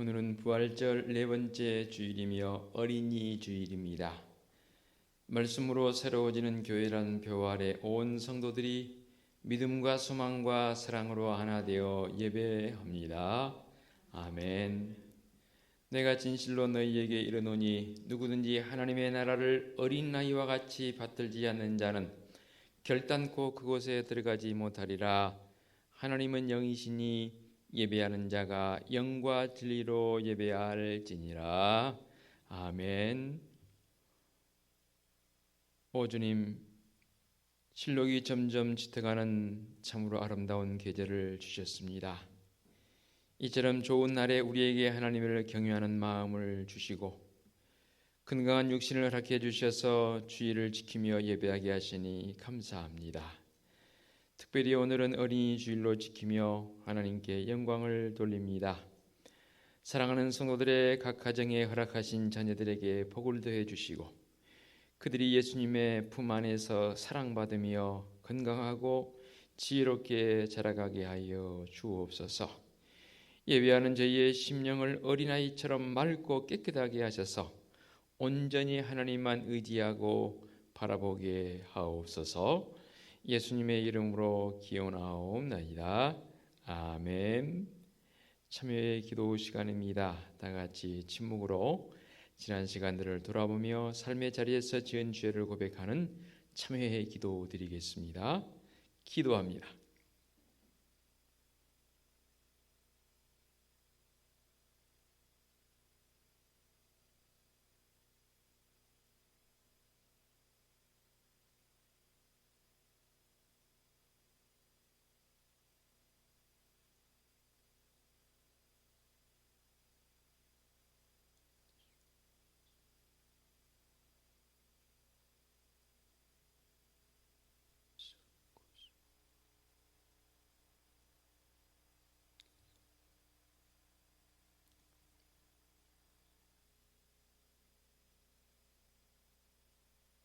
오늘은 부활절 네 번째 주일이며 어린이 주일입니다. 말씀으로 새로워지는 교회라는 표 아래 온 성도들이 믿음과 소망과 사랑으로 하나 되어 예배합니다. 아멘. 내가 진실로 너희에게 이르노니 누구든지 하나님의 나라를 어린 아이와 같이 받들지 않는 자는 결단코 그곳에 들어가지 못하리라. 하나님은 영이시니 예배하는 자가 영과 진리로 예배할지니라. 아멘. 오 주님, 실록이 점점 짙어가는 참으로 아름다운 계절을 주셨습니다. 이처럼 좋은 날에 우리에게 하나님을 경외하는 마음을 주시고 건강한 육신을 허락해 주셔서 주일을 지키며 예배하게 하시니 감사합니다. 특별히 오늘은 어린이 주일로 지키며 하나님께 영광을 돌립니다. 사랑하는 성도들의 각 가정에 허락하신 자녀들에게 복을 더해 주시고 그들이 예수님의 품 안에서 사랑받으며 건강하고 지혜롭게 자라가게 하여 주옵소서. 예배하는 저희의 심령을 어린아이처럼 맑고 깨끗하게 하셔서 온전히 하나님만 의지하고 바라보게 하옵소서. 예수님의 이름으로 기원하옵나이다. 아멘. 참여의 기도 시간입니다. 다 같이 침묵으로 지난 시간들을 돌아보며 삶의 자리에서 지은 죄를 고백하는 참회의 기도 드리겠습니다. 기도합니다.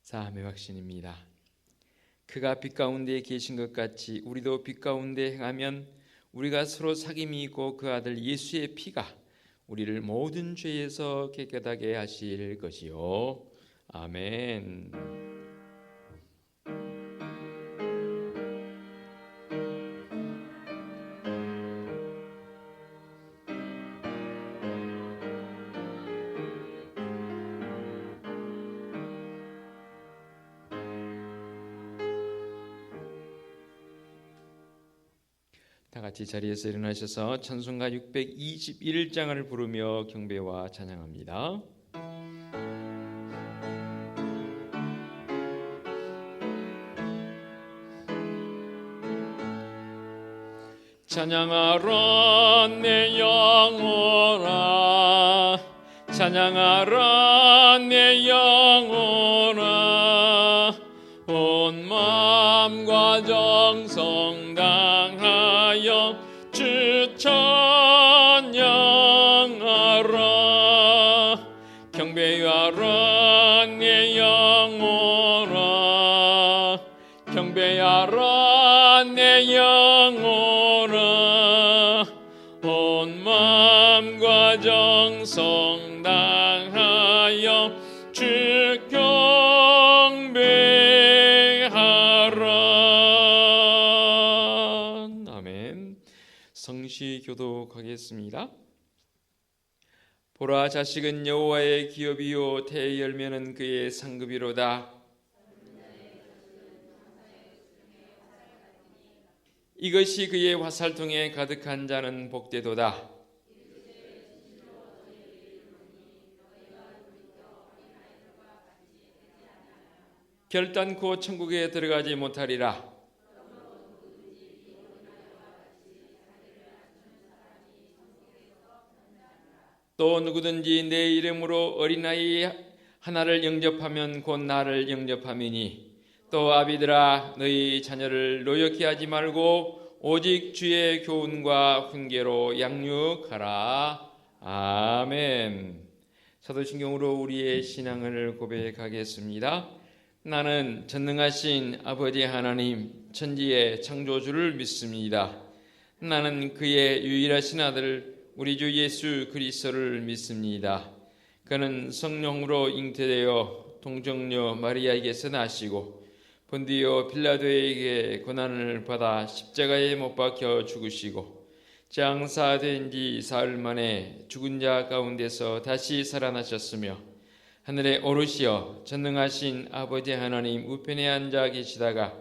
사함의 확신입니다. 그가 빛 가운데 계신 것 같이 우리도 빛 가운데 행하면 우리가 서로 사귐이 있고 그 아들 예수의 피가 우리를 모든 죄에서 깨끗하게 하실 것이요. 아멘. 다 같이 자리에서 일어나셔서 찬송가 621장을 부르며 경배와 찬양합니다. 찬양하라 내 영혼아, 찬양하라 내 영혼아, 온 마음과 정성 다하여 주 찬양하라. 경배하라 내 영혼아, 경배하라 내 영혼아, 온 마음과 정성 다하여 주 경배하라. 아멘. 성시 교독하겠습니다. 보라, 자식은 여호와의 기업이요 태의 열매는 그의 상급이로다. 이것이 그의 화살통에 가득한 자는 복되도다. 결단코 천국에 들어가지 못하리라. 또 누구든지 내 이름으로 어린아이 하나를 영접하면 곧 나를 영접함이니, 또 아비들아 너희 자녀를 노엽게 하지 말고 오직 주의 교훈과 훈계로 양육하라. 아멘. 사도신경으로 우리의 신앙을 고백하겠습니다. 나는 전능하신 아버지 하나님 천지의 창조주를 믿습니다. 나는 그의 유일하신 아들 우리 주 예수 그리스도를 믿습니다. 그는 성령으로 잉태되어 동정녀 마리아에게서 나시고 본디오 빌라도에게 고난을 받아 십자가에 못 박혀 죽으시고 장사된 지 사흘 만에 죽은 자 가운데서 다시 살아나셨으며 하늘에 오르시어 전능하신 아버지 하나님 우편에 앉아 계시다가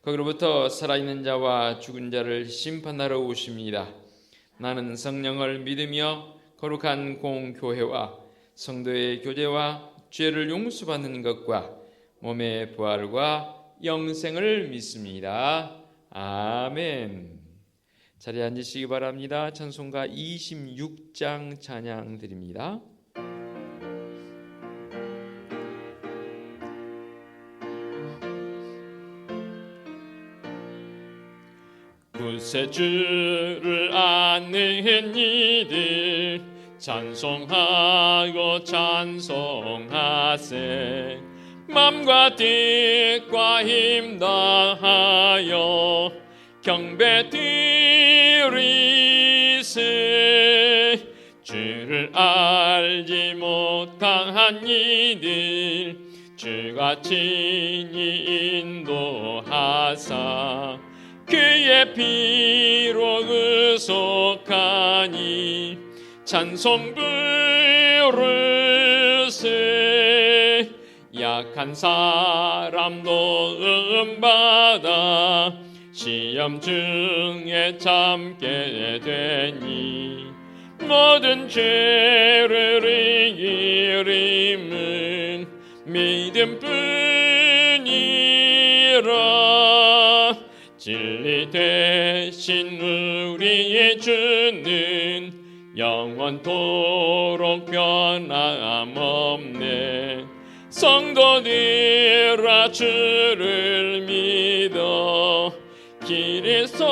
거기로부터 살아있는 자와 죽은 자를 심판하러 오십니다. 나는 성령을 믿으며 거룩한 공교회와 성도의 교제와 죄를 용서받는 것과 몸의 부활과 영생을 믿습니다. 아멘. 자리에 앉으시기 바랍니다. 찬송가 26장 찬양 드립니다. 구세주를 아는 이들 찬송하고 찬송하세. 맘과 뜻과 힘 다하여 경배 드리세. 주를 알지 못한 이들 주가 친히 인도하사 그의 피로 의속하니 찬송 부르세. 약한 사람도 음받아 시험 중에 참게 되니 모든 죄를 이기림은 믿음뿐이라. 진리 되신 우리의 주는 영원토록 변함없네. 성도들아 주를 믿어 길을 섬기세.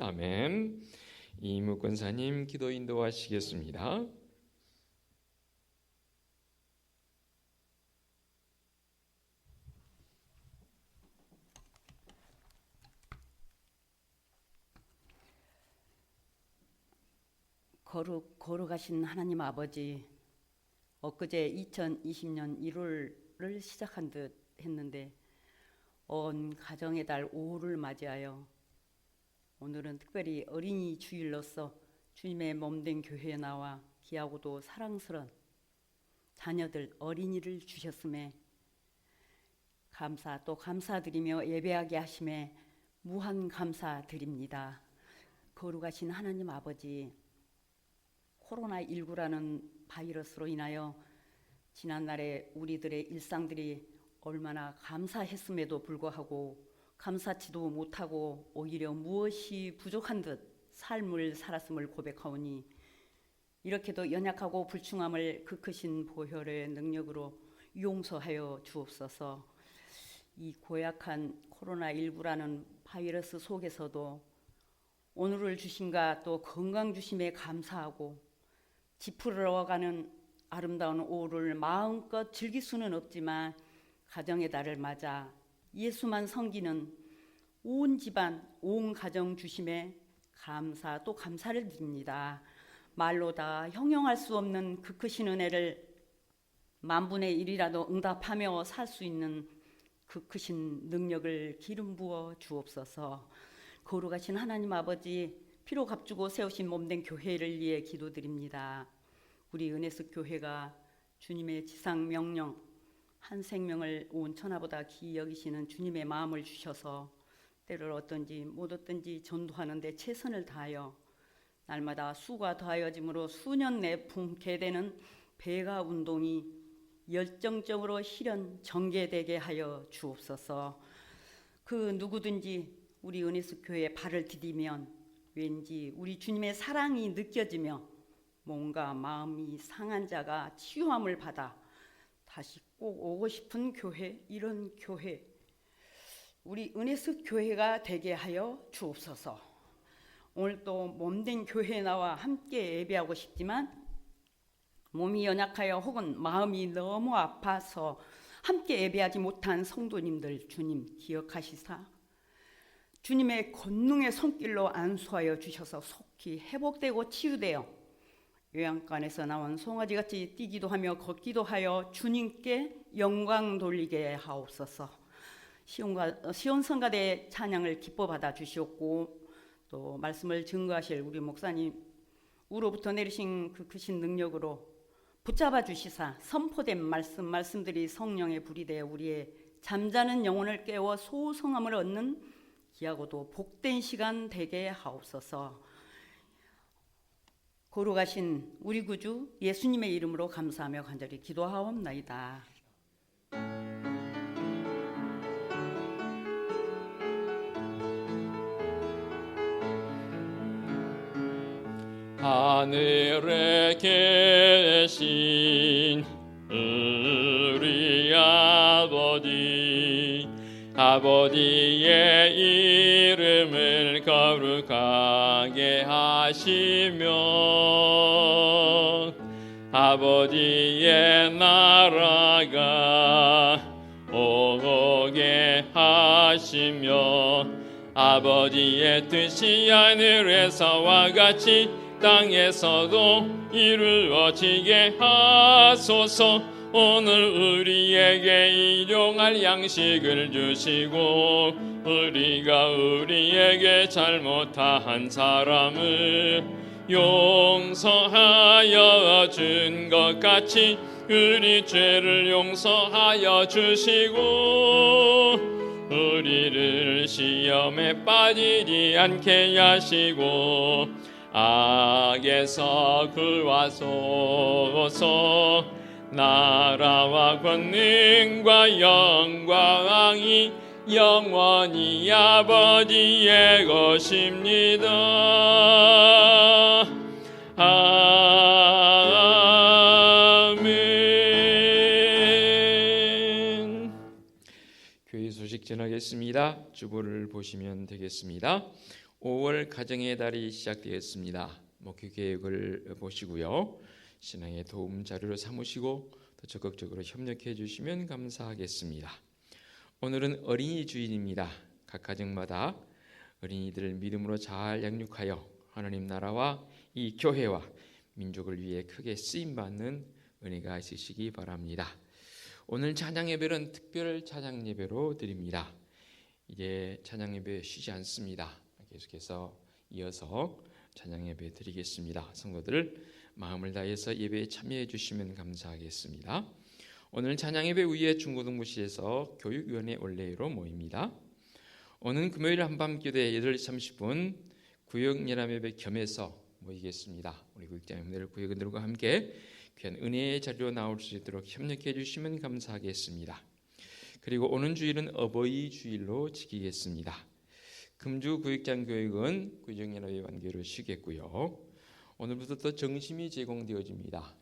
아멘. 이무 권사님 기도 인도하시겠습니다. 거룩하신 하나님 아버지, 엊그제 2020년 1월을 시작한 듯 했는데 온 가정의 달 5월을 맞이하여 오늘은 특별히 어린이 주일로서 주님의 몸된 교회에 나와 귀하고도 사랑스러운 자녀들 어린이를 주셨음에 또 감사드리며 예배하게 하심에 무한 감사드립니다. 거룩하신 하나님 아버지, 코로나19라는 바이러스로 인하여 지난날에 우리들의 일상들이 얼마나 감사했음에도 불구하고 감사치도 못하고 오히려 무엇이 부족한 듯 삶을 살았음을 고백하오니 이렇게도 연약하고 불충함을 그 크신 보혈의 능력으로 용서하여 주옵소서. 이 고약한 코로나19라는 바이러스 속에서도 오늘을 주심과 또 건강 주심에 감사하고 지푸러가는 아름다운 5월을 마음껏 즐길 수는 없지만 가정의 달을 맞아 예수만 섬기는 온 집안, 온 가정 주심에 감사 또 감사를 드립니다. 말로 다 형용할 수 없는 그 크신 은혜를 만분의 1이라도 응답하며 살 수 있는 그 크신 능력을 기름 부어 주옵소서. 거룩하신 하나님 아버지, 피로 값주고 세우신 몸된 교회를 위해 기도드립니다. 우리 은혜숙 교회가 주님의 지상 명령, 한 생명을 온 천하보다 귀히 여기시는 주님의 마음을 주셔서 때를 어떤지 못 어떤지 전도하는 데 최선을 다하여 날마다 수가 더하여짐으로 수년 내 품게 되는 배가 운동이 열정적으로 실현 전개되게 하여 주옵소서. 그 누구든지 우리 은혜숙 교회에 발을 디디면 왠지 우리 주님의 사랑이 느껴지며 뭔가 마음이 상한 자가 치유함을 받아 다시 꼭 오고 싶은 교회, 이런 교회, 우리 은혜숙 교회가 되게 하여 주옵소서. 오늘 또 몸된 교회에 나와 함께 예배하고 싶지만 몸이 연약하여 혹은 마음이 너무 아파서 함께 예배하지 못한 성도님들 주님 기억하시사 주님의 권능의 손길로 안수하여 주셔서 속히 회복되고 치유되어 요양간에서 나온 송아지같이 뛰기도 하며 걷기도 하여 주님께 영광 돌리게 하옵소서. 시온성가대 찬양을 기뻐 받아 주시옵고 또 말씀을 증거하실 우리 목사님 우로부터 내리신 그 크신 능력으로 붙잡아 주시사 선포된 말씀들이 성령의 불이 되어 우리의 잠자는 영혼을 깨워 소성함을 얻는 귀하고도 복된 시간 되게 하옵소서. 거룩하신 우리 구주 예수님의 이름으로 감사하며 간절히 기도하옵나이다. 하늘에 계신 우리 아버지의 이름을 거룩하게 하시며 아버지의 나라가 오게 하시며 아버지의 뜻이 하늘에서와 같이 땅에서도 이루어지게 하소서. 오늘 우리에게 일용할 양식을 주시고 우리가 우리에게 잘못한 사람을 용서하여 준 것 같이 우리 죄를 용서하여 주시고 우리를 시험에 빠지지 않게 하시고 악에서 구하소서. 나라와 권능과 영광이 영원히 아버지의 것입니다. 아멘. 교회 소식 전하겠습니다. 주보를 보시면 되겠습니다. 5월 가정의 달이 시작되었습니다. 목회 계획을 보시고요. 신앙의 도움 자료로 삼으시고 더 적극적으로 협력해 주시면 감사하겠습니다. 오늘은 어린이 주일입니다. 각 가정마다 어린이들을 믿음으로 잘 양육하여 하나님 나라와 이 교회와 민족을 위해 크게 쓰임받는 은혜가 있으시기 바랍니다. 오늘 찬양 예배는 특별 찬양 예배로 드립니다. 이제 찬양 예배 쉬지 않습니다. 계속해서 이어서 찬양 예배 드리겠습니다. 성도들 마음을 다해서 예배에 참여해 주시면 감사하겠습니다. 오늘 찬양 예배 위에 중고등부시에서 교육위원회 원래로 모입니다. 오늘 금요일 한밤기도에 8시 30분 구역예람예배 겸해서 모이겠습니다. 우리 구역장님들 구역원들과 함께 귀한 은혜의 자리로 나올 수 있도록 협력해 주시면 감사하겠습니다. 그리고 오는 주일은 어버이 주일로 지키겠습니다. 금주 구역장 교육은 구역예람예배 완결로 쉬겠고요. 오늘부터 또 정심이 제공되어집니다.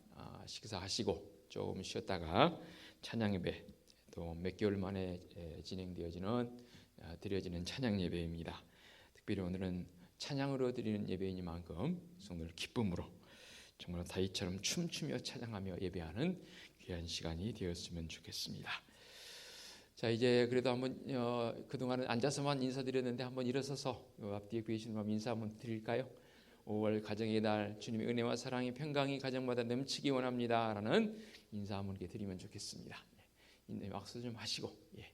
식사하시고 조금 쉬었다가 찬양 예배 또 몇 개월 만에 드려지는 찬양 예배입니다. 특별히 오늘은 찬양으로 드리는 예배이니만큼 성도들 기쁨으로 정말 다윗처럼 춤추며 찬양하며 예배하는 귀한 시간이 되었으면 좋겠습니다. 자, 이제 그래도 한번 그동안은 앉아서만 인사드렸는데 한번 일어서서 앞뒤에 계신 분 인사 한번 드릴까요? 5월 가정의 날 주님의 은혜와 사랑이 평강이 가정마다 넘치기 원합니다 라는 인사 한번 이렇게 드리면 좋겠습니다. 네, 박수 좀 하시고 예.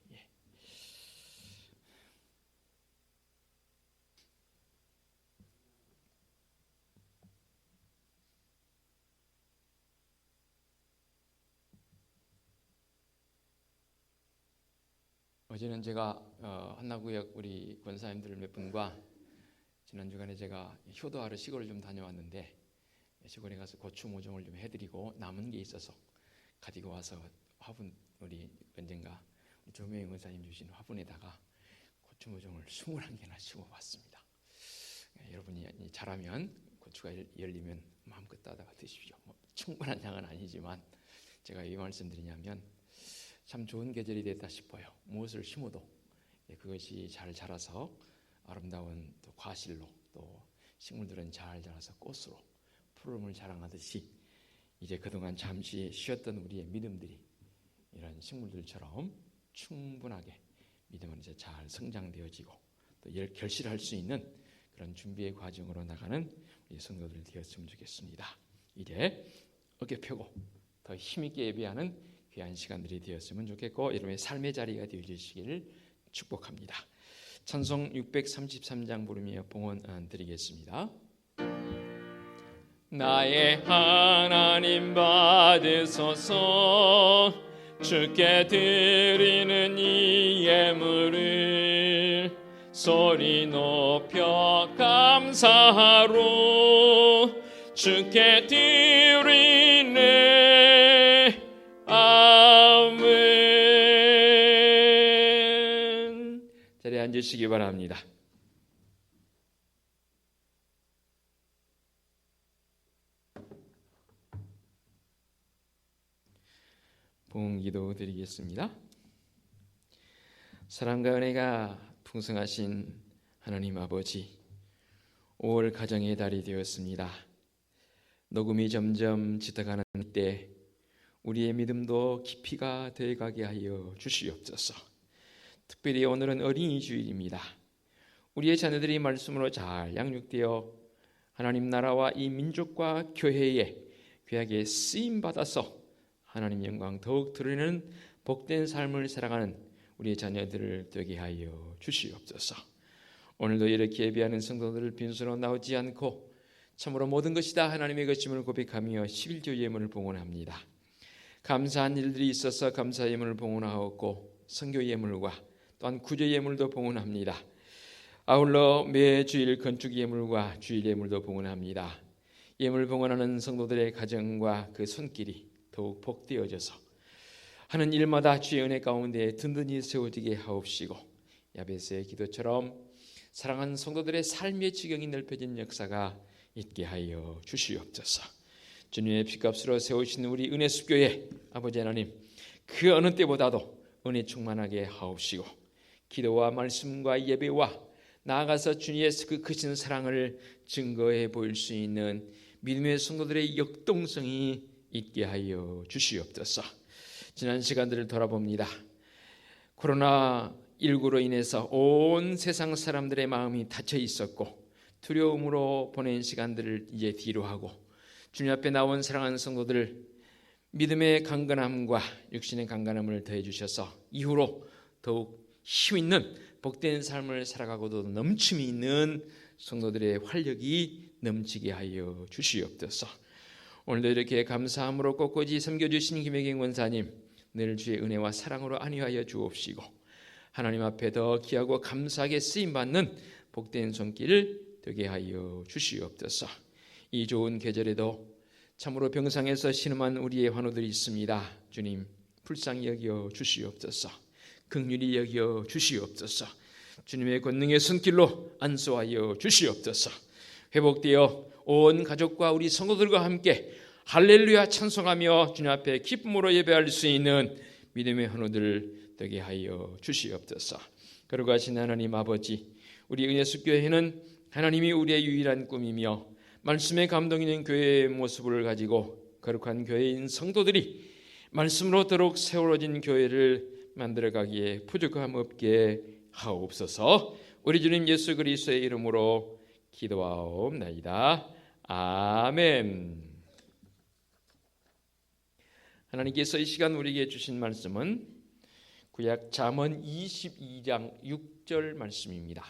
어제는 제가 한나구역 우리 권사님들 몇 분과 지난 주간에 제가 효도하러 시골을 좀 다녀왔는데 시골에 가서 고추 모종을 좀 해드리고 남은 게 있어서 가지고 와서 화분 우리 언젠가 조명희 권사님 주신 화분에다가 고추 모종을 21개나 심어봤습니다. 여러분이 잘하면 고추가 열리면 마음껏 따다가 드십시오. 충분한 양은 아니지만 제가 이 말씀드리냐면 참 좋은 계절이 됐다 싶어요. 무엇을 심어도 그것이 잘 자라서 아름다운 또 과실로 또 식물들은 잘 자라서 꽃으로 푸름을 자랑하듯이 이제 그동안 잠시 쉬었던 우리의 믿음들이 이런 식물들처럼 충분하게 믿음 안에서 잘 성장되어지고 또 결실할 수 있는 그런 준비의 과정으로 나가는 우리 성도들 되었으면 좋겠습니다. 이제 어깨 펴고 더 힘있게 예배하는 귀한 시간들이 되었으면 좋겠고 여러분의 삶의 자리가 되어주시기를 축복합니다. 찬송 633장 부르며 봉헌 드리겠습니다. 나의 하나님 받으소서 주께 드리는 이 예물을 소리 높여 감사하로 주께 드리네 아멘. 자리에 앉으시기 바랍니다. 봉기도 드리겠습니다. 사랑과 은혜가 풍성하신 하나님 아버지, 5월 가정의 달이 되었습니다. 녹음이 점점 짙어가는 때 우리의 믿음도 깊이가 되어가게 하여 주시옵소서. 특별히 오늘은 어린이 주일입니다. 우리의 자녀들이 말씀으로 잘 양육되어 하나님 나라와 이 민족과 교회에 귀하게 쓰임받아서 하나님 영광 더욱 드러내는 복된 삶을 살아가는 우리의 자녀들을 되게 하여 주시옵소서. 오늘도 이렇게 예배하는 성도들을 빈손으로 나오지 않고 참으로 모든 것이 다 하나님의 것임을 고백하며 11조 예물을 봉헌합니다. 감사한 일들이 있어서 감사 예물을 봉헌하였고 선교 예물과 또한 구제 예물도 봉헌합니다. 아울러 매 주일 건축 예물과 주일 예물도 봉헌합니다. 예물 봉헌하는 성도들의 가정과 그 손길이 더욱 복되어져서 하는 일마다 주의 은혜 가운데 든든히 세워지게 하옵시고 야베스의 기도처럼 사랑하는 성도들의 삶의 지경이 넓혀진 역사가 있게 하여 주시옵소서. 주님의 피값으로 세우신 우리 은혜숲교회 아버지 하나님, 그 어느 때보다도 은혜 충만하게 하옵시고 기도와 말씀과 예배와 나아가서 주님의 그 크신 사랑을 증거해 보일 수 있는 믿음의 성도들의 역동성이 있게 하여 주시옵소서. 지난 시간들을 돌아봅니다. 코로나19로 인해서 온 세상 사람들의 마음이 닫혀 있었고 두려움으로 보낸 시간들을 이제 뒤로 하고 주님 앞에 나온 사랑하는 성도들 믿음의 강건함과 육신의 강건함을 더해 주셔서 이후로 더욱 힘 있는 복된 삶을 살아가고도 넘침이 있는 성도들의 활력이 넘치게 하여 주시옵소서. 오늘도 이렇게 감사함으로 꼿꼿이 섬겨주신 김혜경 원사님 늘 주의 은혜와 사랑으로 안위하여 주옵시고 하나님 앞에 더 귀하고 감사하게 쓰임받는 복된 손길을 되게 하여 주시옵소서. 이 좋은 계절에도 참으로 병상에서 신음한 우리의 환우들이 있습니다. 주님 불쌍히 여겨 주시옵소서. 긍휼히 여겨 주시옵소서. 주님의 권능의 손길로 안수하여 주시옵소서. 회복되어 온 가족과 우리 성도들과 함께 할렐루야 찬송하며 주님 앞에 기쁨으로 예배할 수 있는 믿음의 환우들 되게 하여 주시옵소서. 거룩하신 하나님 아버지, 우리 은혜숲교회는 하나님이 우리의 유일한 꿈이며 말씀에 감동 있는 교회의 모습을 가지고 거룩한 교회인 성도들이 말씀으로 더욱 세워진 교회를 만들어가기에 부족함 없게 하옵소서. 우리 주님 예수 그리스도의 이름으로 기도하옵나이다. 아멘. 하나님께서 이 시간 우리에게 주신 말씀은 구약 잠언 22장 6절 말씀입니다.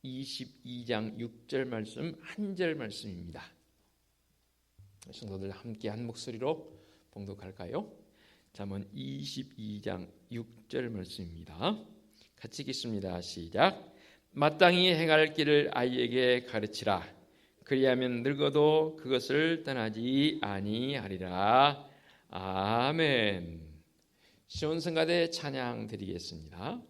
22장 6절 말씀 한 절 말씀입니다. 성도들 함께 한 목소리로 봉독할까요? 잠언 22장 6절 말씀입니다. 같이 읽겠습니다. 시작. 마땅히 행할 길을 아이에게 가르치라. 그리하면 늙어도 그것을 떠나지 아니하리라. 아멘. 시온성가대 찬양 드리겠습니다.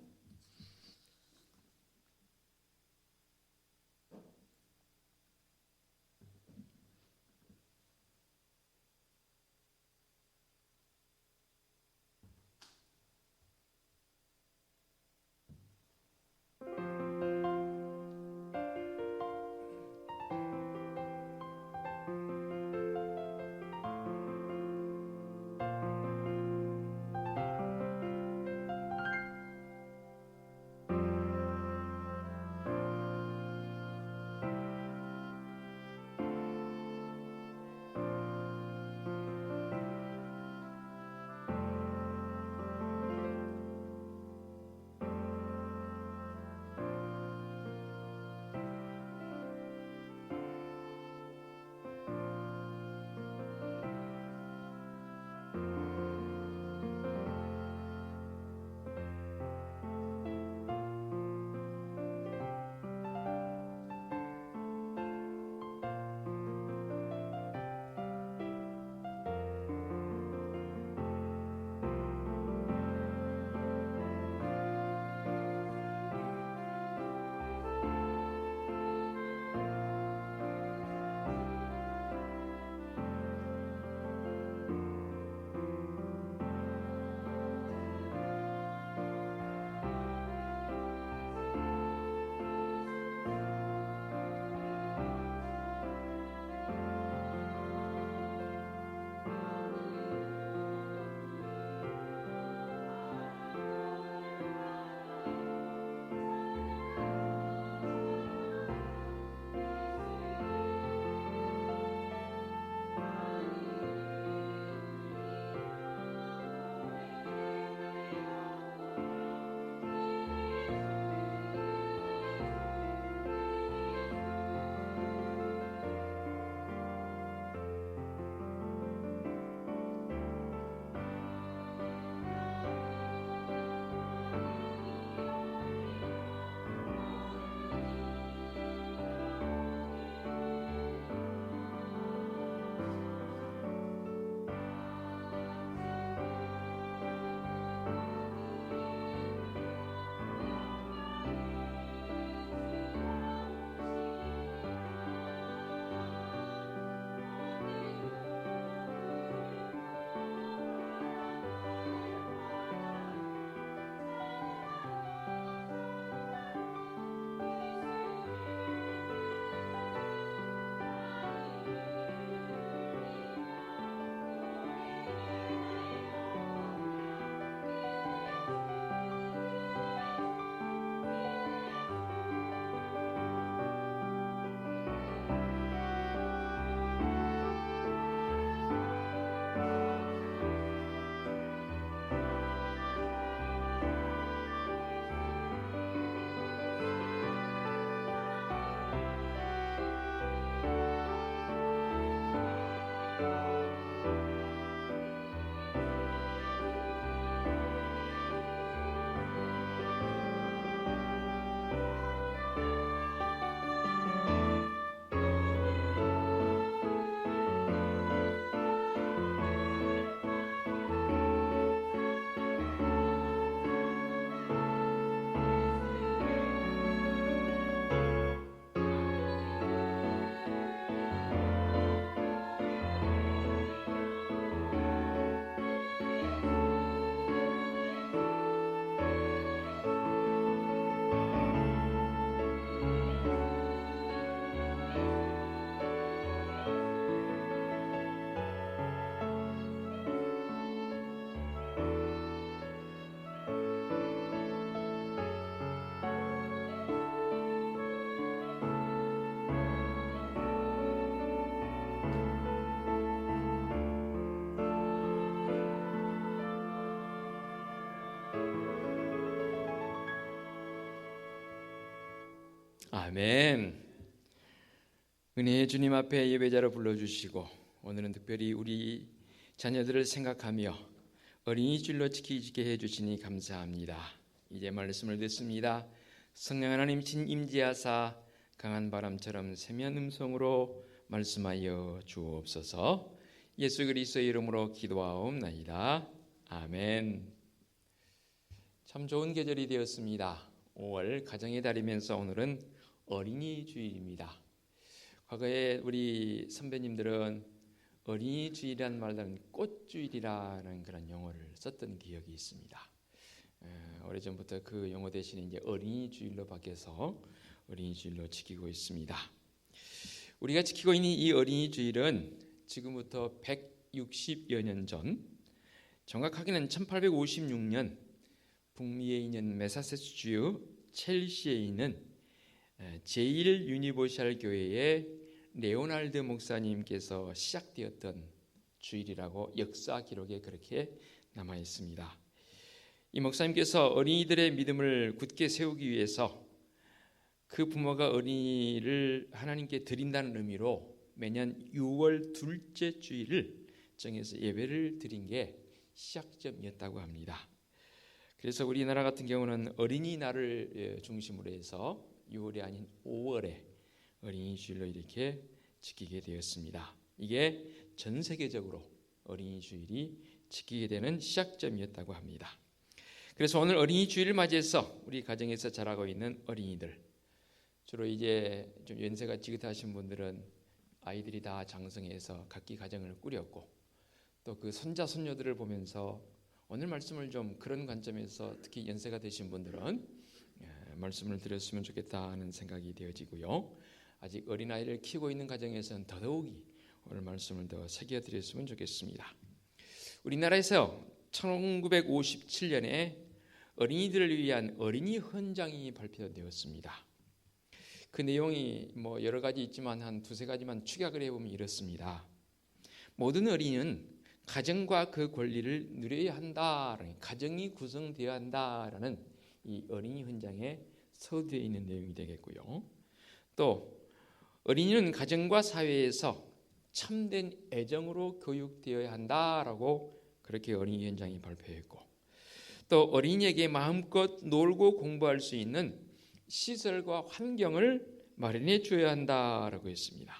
아멘. 은혜의 주님 앞에 예배자로 불러주시고 오늘은 특별히 우리 자녀들을 생각하며 어린이 주일로 지키게 해주시니 감사합니다. 이제 말씀을 듣습니다. 성령 하나님 신 임재하사 강한 바람처럼 세면 음성으로 말씀하여 주옵소서. 예수 그리스도의 이름으로 기도하옵나이다. 아멘. 참 좋은 계절이 되었습니다. 5월 가정의 달이면서 오늘은 어린이 주일입니다. 과거에 우리 선배님들은 어린이 주일이라는 말보다는 꽃주일이라는 그런 용어를 썼던 기억이 있습니다. 오래전부터 그 용어 대신에 이제 어린이 주일로 바뀌어서 어린이 주일로 지키고 있습니다. 우리가 지키고 있는 이 어린이 주일은 지금부터 160여 년 전, 정확하게는 1856년 북미에 있는 매사추세츠 첼시에 있는 제일 유니버셜 교회의 레오날드 목사님께서 시작되었던 주일이라고 역사 기록에 그렇게 남아 있습니다. 이 목사님께서 어린이들의 믿음을 굳게 세우기 위해서 그 부모가 어린이를 하나님께 드린다는 의미로 매년 6월 둘째 주일을 정해서 예배를 드린 게 시작점이었다고 합니다. 그래서 우리나라 같은 경우는 어린이날을 중심으로 해서 6월이 아닌 5월에 어린이 주일로 이렇게 지키게 되었습니다. 이게 전 세계적으로 어린이 주일이 지키게 되는 시작점이었다고 합니다. 그래서 오늘 어린이 주일을 맞이해서 우리 가정에서 자라고 있는 어린이들, 주로 이제 좀 연세가 지긋하신 분들은 아이들이 다 장성해서 각기 가정을 꾸렸고 또 그 손자 손녀들을 보면서 오늘 말씀을 좀 그런 관점에서 특히 연세가 되신 분들은 말씀을 드렸으면 좋겠다 하는 생각이 되어지고요. 아직 어린아이를 키우고 있는 가정에서는 더더욱이 오늘 말씀을 더 새겨드렸으면 좋겠습니다. 우리나라에서 1957년에 어린이들을 위한 어린이 헌장이 발표되었습니다. 그 내용이 뭐 여러 가지 있지만 한 두세 가지만 축약을 해보면 이렇습니다. 모든 어린이는 가정과 그 권리를 누려야 한다, 가정이 구성되어야 한다라는 이 어린이 헌장에 서두에 있는 내용이 되겠고요. 또 어린이는 가정과 사회에서 참된 애정으로 교육되어야 한다라고 그렇게 어린이 헌장이 발표했고, 또 어린이에게 마음껏 놀고 공부할 수 있는 시설과 환경을 마련해 줘야 한다라고 했습니다.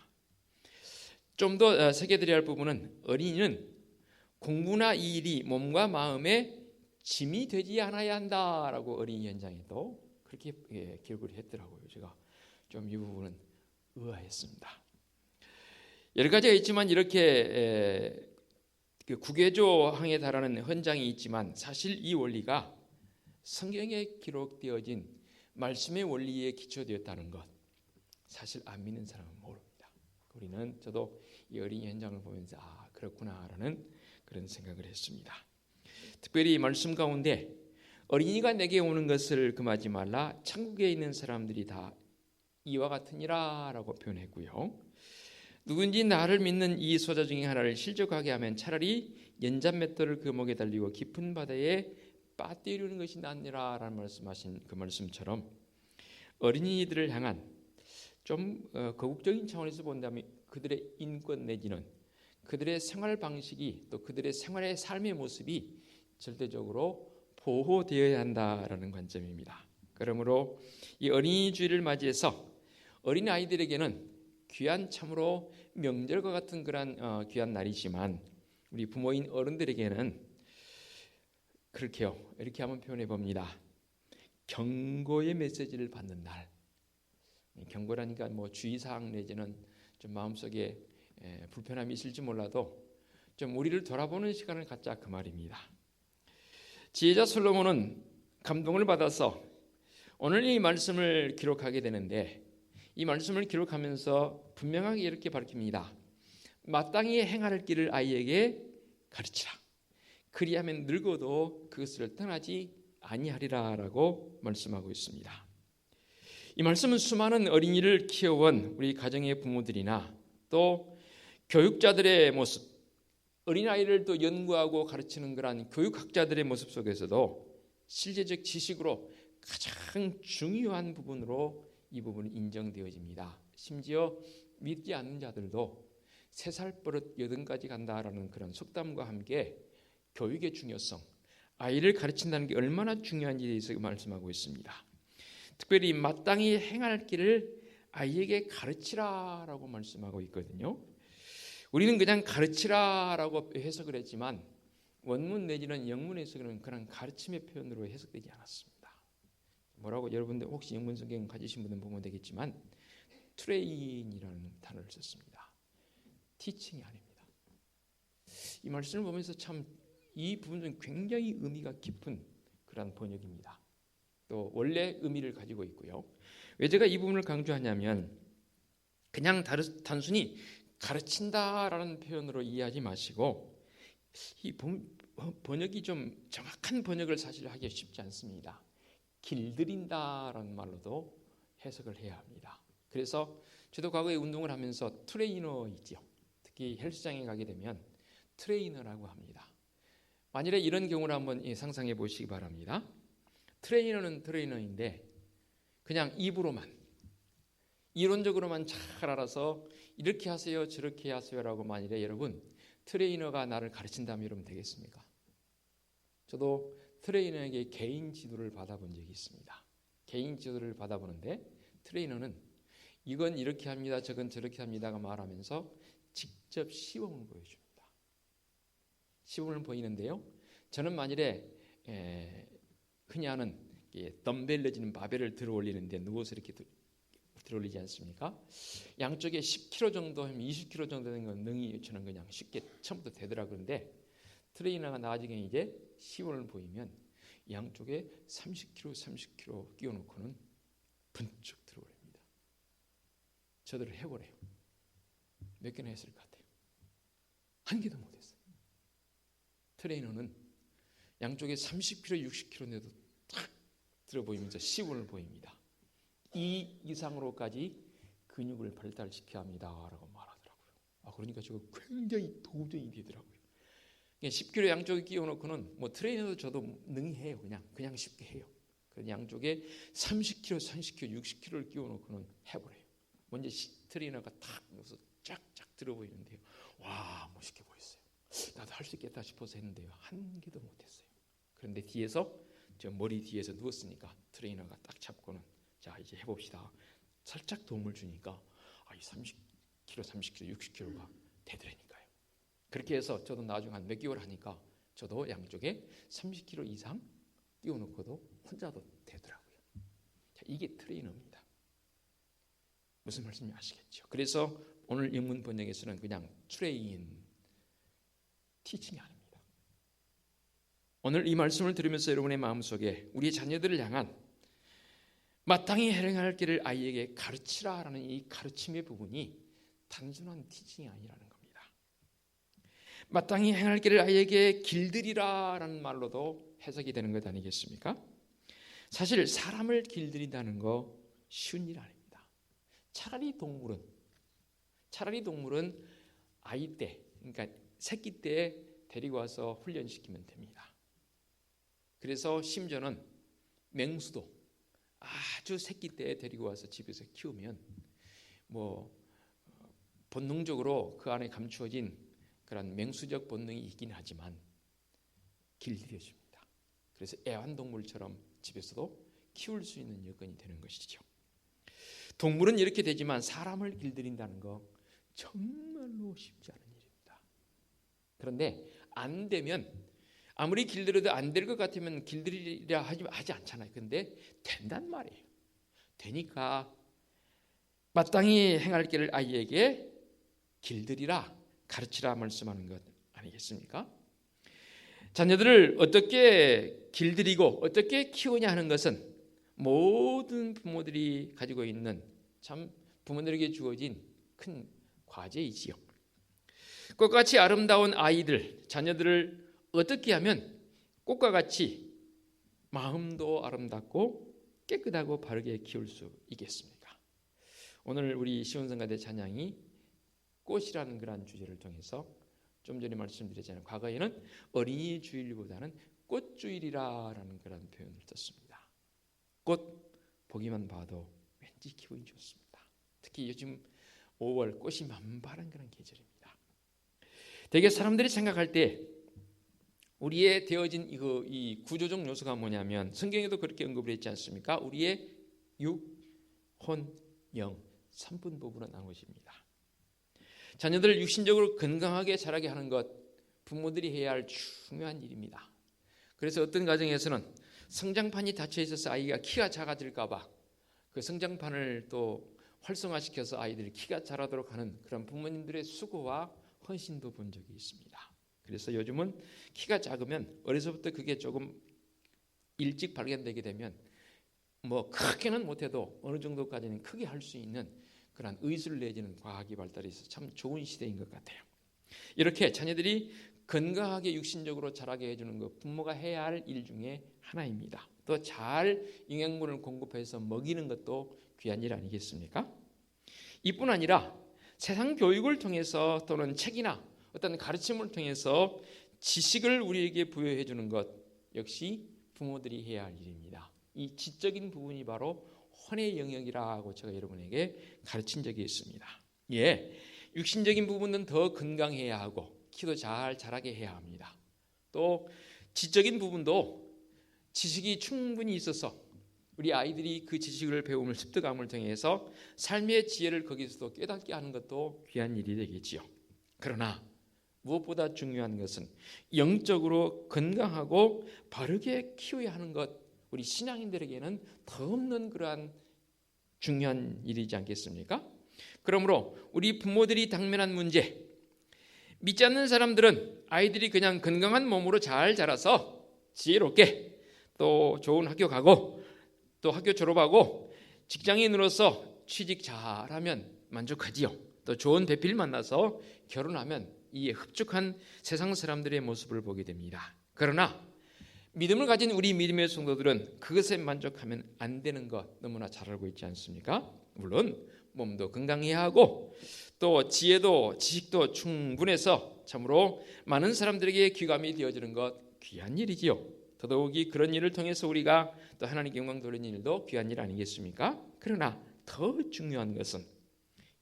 좀 더 새겨드려야 할 부분은 어린이는 공부나 이 일이 몸과 마음에 짐이 되지 않아야 한다라고 어린이 현장에도 그렇게 기록을 했더라고요. 제가 좀 이 부분은 의아했습니다. 여러 가지가 있지만 이렇게 그 국외조항에 달하는 헌장이 있지만 사실 이 원리가 성경에 기록되어진 말씀의 원리에 기초되었다는 것 사실 안 믿는 사람은 모릅니다. 우리는 저도 이 어린이 현장을 보면서 그렇구나라는 그런 생각을 했습니다. 특별히 말씀 가운데 어린이가 내게 오는 것을 금하지 말라, 천국에 있는 사람들이 다 이와 같으니라 라고 표현했고요. 누군지 나를 믿는 이 소자 중에 하나를 실족하게 하면 차라리 연잔맷돌을 그 목에 달리고 깊은 바다에 빠뜨리는 것이 낫니라 라는 말씀하신 그 말씀처럼 어린이들을 향한 좀 거국적인 차원에서 본다면 그들의 인권 내지는 그들의 생활 방식이 또 그들의 생활의 삶의 모습이 절대적으로 보호되어야 한다라는 관점입니다. 그러므로 이 어린이 주일을 맞이해서 어린 아이들에게는 귀한 참으로 명절과 같은 그런 귀한 날이지만 우리 부모인 어른들에게는 그렇게요. 이렇게 한번 표현해 봅니다. 경고의 메시지를 받는 날. 경고라니까 뭐 주의사항 내지는 좀 마음속에 불편함이 있을지 몰라도 좀 우리를 돌아보는 시간을 갖자 그 말입니다. 지혜자 솔로몬은 감동을 받아서 오늘 이 말씀을 기록하게 되는데 이 말씀을 기록하면서 분명하게 이렇게 밝힙니다. 마땅히 행할 길을 아이에게 가르치라. 그리하면 늙어도 그것을 떠나지 아니하리라라고 말씀하고 있습니다. 이 말씀은 수많은 어린이를 키워온 우리 가정의 부모들이나 또 교육자들의 모습, 어린아이를 또 연구하고 가르치는 그런 교육학자들의 모습 속에서도 실제적 지식으로 가장 중요한 부분으로 이 부분은 인정되어집니다. 심지어 믿지 않는 자들도 3살 버릇 80까지 간다라는 그런 속담과 함께 교육의 중요성, 아이를 가르친다는 게 얼마나 중요한지에 대해서 말씀하고 있습니다. 특별히 마땅히 행할 길을 아이에게 가르치라라고 말씀하고 있거든요. 우리는 그냥 가르치라라고 해석을 했지만 원문 내지는 영문에서 그런 가르침의 표현으로 해석되지 않았습니다. 뭐라고 여러분들 혹시 영문 성경 가지신 분은 보면 되겠지만 트레인이라는 단어를 썼습니다. 티칭이 아닙니다. 이 말씀을 보면서 참 이 부분은 굉장히 의미가 깊은 그런 번역입니다. 또 원래 의미를 가지고 있고요. 왜 제가 이 부분을 강조하냐면 그냥 단순히 가르친다라는 표현으로 이해하지 마시고 이 번역이 좀 정확한 번역을 사실 하기 쉽지 않습니다. 길들인다라는 말로도 해석을 해야 합니다. 그래서 저도 과거에 운동을 하면서 트레이너이죠. 특히 헬스장에 가게 되면 트레이너라고 합니다. 만일에 이런 경우를 한번 상상해 보시기 바랍니다. 트레이너는 트레이너인데 그냥 입으로만 이론적으로만 잘 알아서 이렇게 하세요 저렇게 하세요라고 만일에 여러분 트레이너가 나를 가르친다면 여러분 되겠습니까? 저도 트레이너에게 개인 지도를 받아본 적이 있습니다. 개인 지도를 받아보는데 트레이너는 이건 이렇게 합니다 저건 저렇게 합니다가 말하면서 직접 시범을 보여줍니다. 시범을 보이는데요. 저는 만일에 흔히 하는 덤벨로 지는 바벨을 들어 올리는데 누워서 이렇게 들어 올리지 않습니까? 양쪽에 10kg 정도 하면 20kg 정도 되는 건 능히 저는 그냥 쉽게 처음부터 되더라. 그런데 트레이너가 나중에 이제 시범을 보이면 양쪽에 30kg 끼워놓고는 번쩍 들어 올립니다. 저들을 해보래요. 몇 개나 했을 것 같아요? 한 개도 못했어요. 트레이너는 양쪽에 30kg, 60kg인데도 탁 들어 보이면서 시범을 보입니다. 이 이상으로까지 근육을 발달시켜야 합니다라고 말하더라고요. 그러니까 저거 굉장히 도전이 되더라고요. 10kg 양쪽에 끼워놓고는 뭐 트레이너도 저도 능히 해요. 그냥 쉽게 해요. 그래서 양쪽에 30kg, 30kg, 60kg를 끼워놓고는 해보래요. 먼저 트레이너가 탁 넣어서 쫙쫙 들어 보이는데요. 와 멋있게 보였어요. 나도 할 수 있겠다 싶어서 했는데요. 한 개도 못했어요. 그런데 뒤에서 저 머리 뒤에서 누웠으니까 트레이너가 딱 잡고는 자 이제 해봅시다. 살짝 도움을 주니까 이 30kg, 30kg, 60kg가 되더라니까요. 그렇게 해서 저도 나중에 한 몇 개월 하니까 저도 양쪽에 30kg 이상 띄워놓고도 혼자도 되더라고요. 자, 이게 트레이너입니다. 무슨 말씀인지 아시겠죠? 그래서 오늘 영문 번역에서는 그냥 트레인, 티칭이 아닙니다. 오늘 이 말씀을 들으면서 여러분의 마음속에 우리 자녀들을 향한 마땅히 행할 길을 아이에게 가르치라라는 이 가르침의 부분이 단순한 티칭이 아니라는 겁니다. 마땅히 행할 길을 아이에게 길들이라라는 말로도 해석이 되는 것 아니겠습니까? 사실 사람을 길들인다는 거 쉬운 일 아닙니다. 차라리 동물은 아이 때, 그러니까 새끼 때에 데리고 와서 훈련시키면 됩니다. 그래서 심지어는 맹수도 아주 새끼 때에 데리고 와서 집에서 키우면 본능적으로 그 안에 감추어진 그런 맹수적 본능이 있긴 하지만 길들여줍니다. 그래서 애완동물처럼 집에서도 키울 수 있는 여건이 되는 것이죠. 동물은 이렇게 되지만 사람을 길들인다는 거 정말로 쉽지 않은 일입니다. 그런데 안 되면 아무리 길들여도 안 될 것 같으면 길들이려 하지 않잖아요. 그런데 된단 말이에요. 되니까 마땅히 행할 길을 아이에게 길들이라, 가르치라 말씀하는 것 아니겠습니까? 자녀들을 어떻게 길들이고 어떻게 키우냐 하는 것은 모든 부모들이 가지고 있는 참 부모들에게 주어진 큰 과제이지요. 꽃같이 아름다운 아이들, 자녀들을 어떻게 하면 꽃과 같이 마음도 아름답고 깨끗하고 바르게 키울 수 있겠습니까? 오늘 우리 시온성가대 찬양이 꽃이라는 그런 주제를 통해서 좀 전에 말씀드렸잖아요. 과거에는 어린이 주일보다는 꽃주일이라는 그런 표현을 썼습니다. 꽃 보기만 봐도 왠지 기분이 좋습니다. 특히 요즘 5월 꽃이 만발한 그런 계절입니다. 되게 사람들이 생각할 때 우리의 되어진 이 구조적 요소가 뭐냐면 성경에도 그렇게 언급을 했지 않습니까? 우리의 육, 혼, 영 3분법으로 나온 것입니다. 자녀들을 육신적으로 건강하게 자라게 하는 것 부모들이 해야 할 중요한 일입니다. 그래서 어떤 가정에서는 성장판이 닫혀 있어서 아이가 키가 작아질까 봐 그 성장판을 또 활성화시켜서 아이들이 키가 자라도록 하는 그런 부모님들의 수고와 헌신도 본 적이 있습니다. 그래서 요즘은 키가 작으면 어려서부터 그게 조금 일찍 발견되게 되면 뭐 크게는 못해도 어느 정도까지는 크게 할 수 있는 그런 의술을 내지는 과학이 발달해서 참 좋은 시대인 것 같아요. 이렇게 자녀들이 건강하게 육신적으로 자라게 해주는 것 부모가 해야 할 일 중에 하나입니다. 또 잘 영양분을 공급해서 먹이는 것도 귀한 일 아니겠습니까? 이뿐 아니라 세상 교육을 통해서 또는 책이나 어떤 가르침을 통해서 지식을 우리에게 부여해 주는 것 역시 부모들이 해야 할 일입니다. 이 지적인 부분이 바로 혼의 영역이라고 제가 여러분에게 가르친 적이 있습니다. 예, 육신적인 부분은 더 건강해야 하고 키도 잘 자라게 해야 합니다. 또 지적인 부분도 지식이 충분히 있어서 우리 아이들이 그 지식을 배움을 습득함을 통해서 삶의 지혜를 거기서도 깨닫게 하는 것도 귀한 일이 되겠지요. 그러나 무엇보다 중요한 것은 영적으로 건강하고 바르게 키워야 하는 것, 우리 신앙인들에게는 더없는 그러한 중요한 일이지 않겠습니까? 그러므로 우리 부모들이 당면한 문제, 믿지 않는 사람들은 아이들이 그냥 건강한 몸으로 잘 자라서 지혜롭게 또 좋은 학교 가고 또 학교 졸업하고 직장인으로서 취직 잘하면 만족하지요. 또 좋은 배필 만나서 결혼하면 이에 흡족한 세상 사람들의 모습을 보게 됩니다. 그러나 믿음을 가진 우리 믿음의 성도들은 그것에 만족하면 안 되는 것 너무나 잘 알고 있지 않습니까? 물론 몸도 건강해야 하고 또 지혜도 지식도 충분해서 참으로 많은 사람들에게 귀감이 되어지는 것 귀한 일이지요. 더더욱이 그런 일을 통해서 우리가 또 하나님께 영광 돌리는 일도 귀한 일 아니겠습니까? 그러나 더 중요한 것은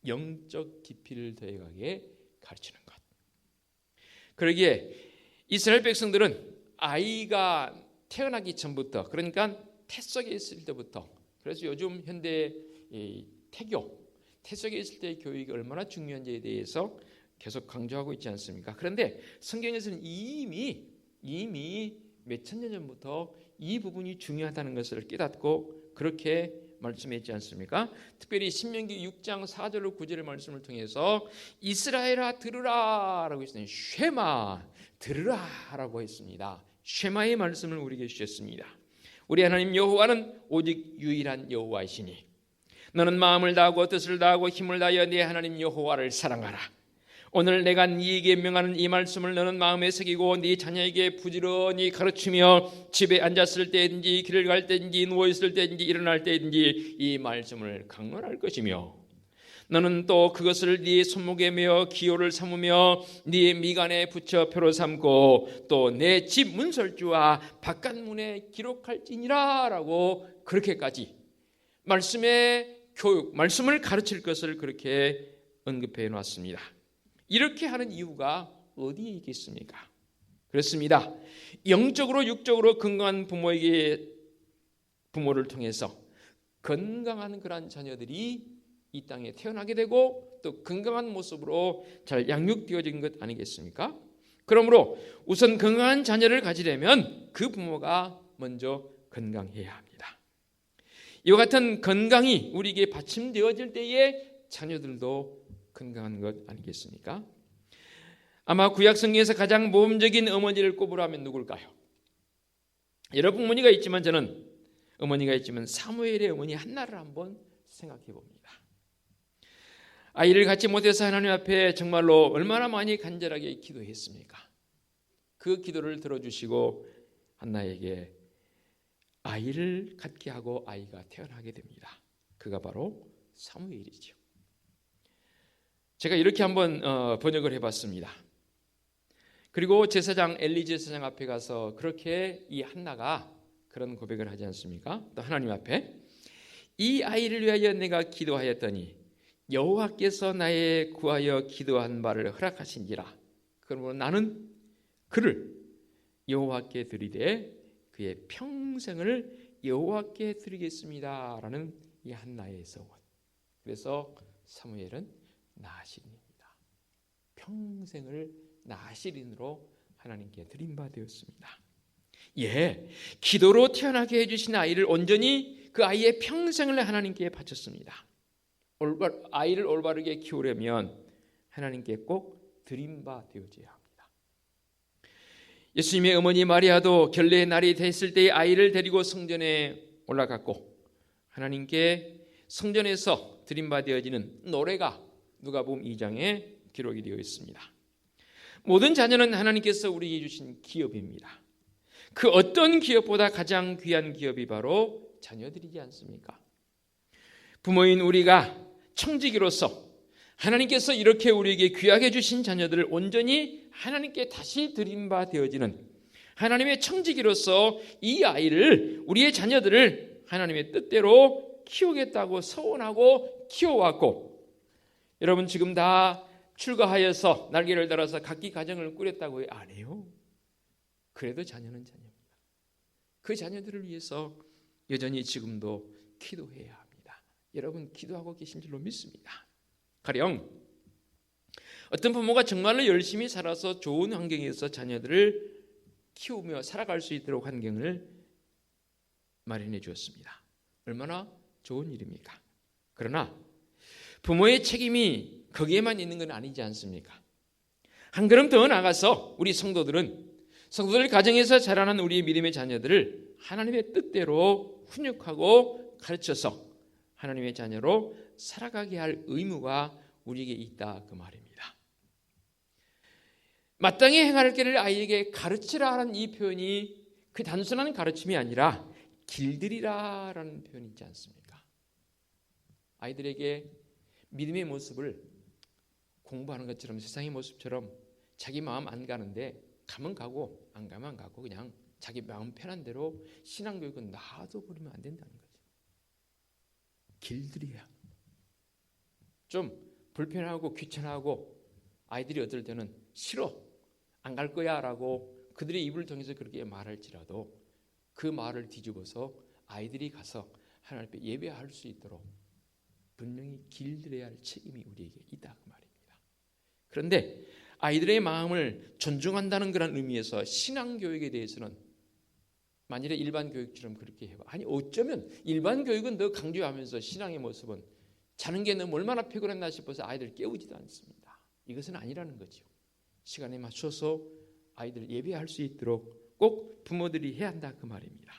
영적 깊이를 더해가게 가르치는 것. 그러기에 이스라엘 백성들은 아이가 태어나기 전부터, 그러니까 태 속에 있을 때부터, 그래서 요즘 현대 태 속에 있을 때의 교육이 얼마나 중요한지에 대해서 계속 강조하고 있지 않습니까? 그런데 성경에서는 이미 몇천 년 전부터 이 부분이 중요하다는 것을 깨닫고 그렇게 말씀했지 않습니까? 특별히 신명기 6장 4절로 9절의 말씀을 통해서 이스라엘아 들으라 라고 했습니다. 쉐마 들으라 라고 했습니다. 쉐마의 말씀을 우리에게 주셨습니다. 우리 하나님 여호와는 오직 유일한 여호와이시니 너는 마음을 다하고 뜻을 다하고 힘을 다하여 네 하나님 여호와를 사랑하라. 오늘 내가 네게 명하는 이 말씀을 너는 마음에 새기고 네 자녀에게 부지런히 가르치며 집에 앉았을 때든지 길을 갈 때든지 누워있을 때든지 일어날 때든지 이 말씀을 강론할 것이며 너는 또 그것을 네 손목에 메어 기호를 삼으며 네 미간에 붙여 표로 삼고 또 내 집 문설주와 바깥문에 기록할지니라 라고 그렇게까지 말씀의 교육, 말씀을 가르칠 것을 그렇게 언급해 놨습니다. 이렇게 하는 이유가 어디에 있겠습니까? 그렇습니다. 영적으로 육적으로 건강한 부모를 통해서 건강한 그러한 자녀들이 이 땅에 태어나게 되고 또 건강한 모습으로 잘 양육되어진 것 아니겠습니까? 그러므로 우선 건강한 자녀를 가지려면 그 부모가 먼저 건강해야 합니다. 이와 같은 건강이 우리에게 받침되어질 때에 자녀들도 건강한 것 아니겠습니까? 아마 구약 성경에서 가장 모범적인 어머니를 꼽으라면 누굴까요? 여러 부모니가 있지만 저는 어머니가 있지만 사무엘의 어머니 한나를 한번 생각해 봅니다. 아이를 갖지 못해서 하나님 앞에 정말로 얼마나 많이 간절하게 기도했습니까? 그 기도를 들어주시고 한나에게 아이를 갖게 하고 아이가 태어나게 됩니다. 그가 바로 사무엘이죠. 제가 이렇게 한번 번역을 해봤습니다. 그리고 제사장 엘리 제사장 앞에 가서 그렇게 이 한나가 그런 고백을 하지 않습니까? 또 하나님 앞에 이 아이를 위하여 내가 기도하였더니 여호와께서 나의 구하여 기도한 바를 허락하신지라. 그러므로 나는 그를 여호와께 드리되 그의 평생을 여호와께 드리겠습니다 라는 이 한나의 소원. 그래서 사무엘은 나시린입니다. 평생을 나시린으로 하나님께 드린 바 되었습니다. 예, 기도로 태어나게 해주신 아이를 온전히 그 아이의 평생을 하나님께 바쳤습니다. 아이를 올바르게 키우려면 하나님께 꼭 드린 바 되어져야 합니다. 예수님의 어머니 마리아도 결례의 날이 됐을 때의 아이를 데리고 성전에 올라갔고 하나님께 성전에서 드린 바 되어지는 노래가 누가복음 2장에 기록이 되어 있습니다. 모든 자녀는 하나님께서 우리에게 주신 기업입니다. 그 어떤 기업보다 가장 귀한 기업이 바로 자녀들이지 않습니까? 부모인 우리가 청지기로서 하나님께서 이렇게 우리에게 귀하게 주신 자녀들을 온전히 하나님께 다시 드린 바 되어지는 하나님의 청지기로서 이 아이를, 우리의 자녀들을 하나님의 뜻대로 키우겠다고 서원하고 키워왔고, 여러분 지금 다 출가하여서 날개를 달아서 각기 가정을 꾸렸다고 안 해요. 그래도 자녀는 자녀입니다. 그 자녀들을 위해서 여전히 지금도 기도해야 합니다. 여러분 기도하고 계신 줄로 믿습니다. 가령 어떤 부모가 정말로 열심히 살아서 좋은 환경에서 자녀들을 키우며 살아갈 수 있도록 환경을 마련해 주었습니다. 얼마나 좋은 일입니까? 그러나 부모의 책임이 거기에만 있는 건 아니지 않습니까? 한 걸음 더 나아가서 우리 성도들 가정에서 자라는 우리의 믿음의 자녀들을 하나님의 뜻대로 훈육하고 가르쳐서 하나님의 자녀로 살아가게 할 의무가 우리에게 있다 그 말입니다. 마땅히 행할 길을 아이에게 가르치라 하는 이 표현이 그 단순한 가르침이 아니라 길들이라라는 표현이 있지 않습니까? 아이들에게 믿음의 모습을 공부하는 것처럼 세상의 모습처럼 자기 마음 안 가는데 가면 가고 안 가면 안 가고 그냥 자기 마음 편한 대로 신앙교육은 놔둬버리면 안 된다는 거죠. 길들여야. 좀 불편하고 귀찮아하고 아이들이 어떨 때는 싫어 안 갈 거야 라고 그들의 입을 통해서 그렇게 말할지라도 그 말을 뒤집어서 아이들이 가서 하나님 앞에 예배할 수 있도록 분명히 길들여야 할 책임이 우리에게 있다 그 말입니다. 그런데 아이들의 마음을 존중한다는 그런 의미에서 신앙교육에 대해서는 만일에 일반 교육처럼 그렇게 해봐. 아니 어쩌면 일반 교육은 더 강조하면서 신앙의 모습은 자는 게 너무 얼마나 피곤했나 싶어서 아이들 깨우지도 않습니다. 이것은 아니라는 거죠. 시간에 맞춰서 아이들 예배할 수 있도록 꼭 부모들이 해야 한다 그 말입니다.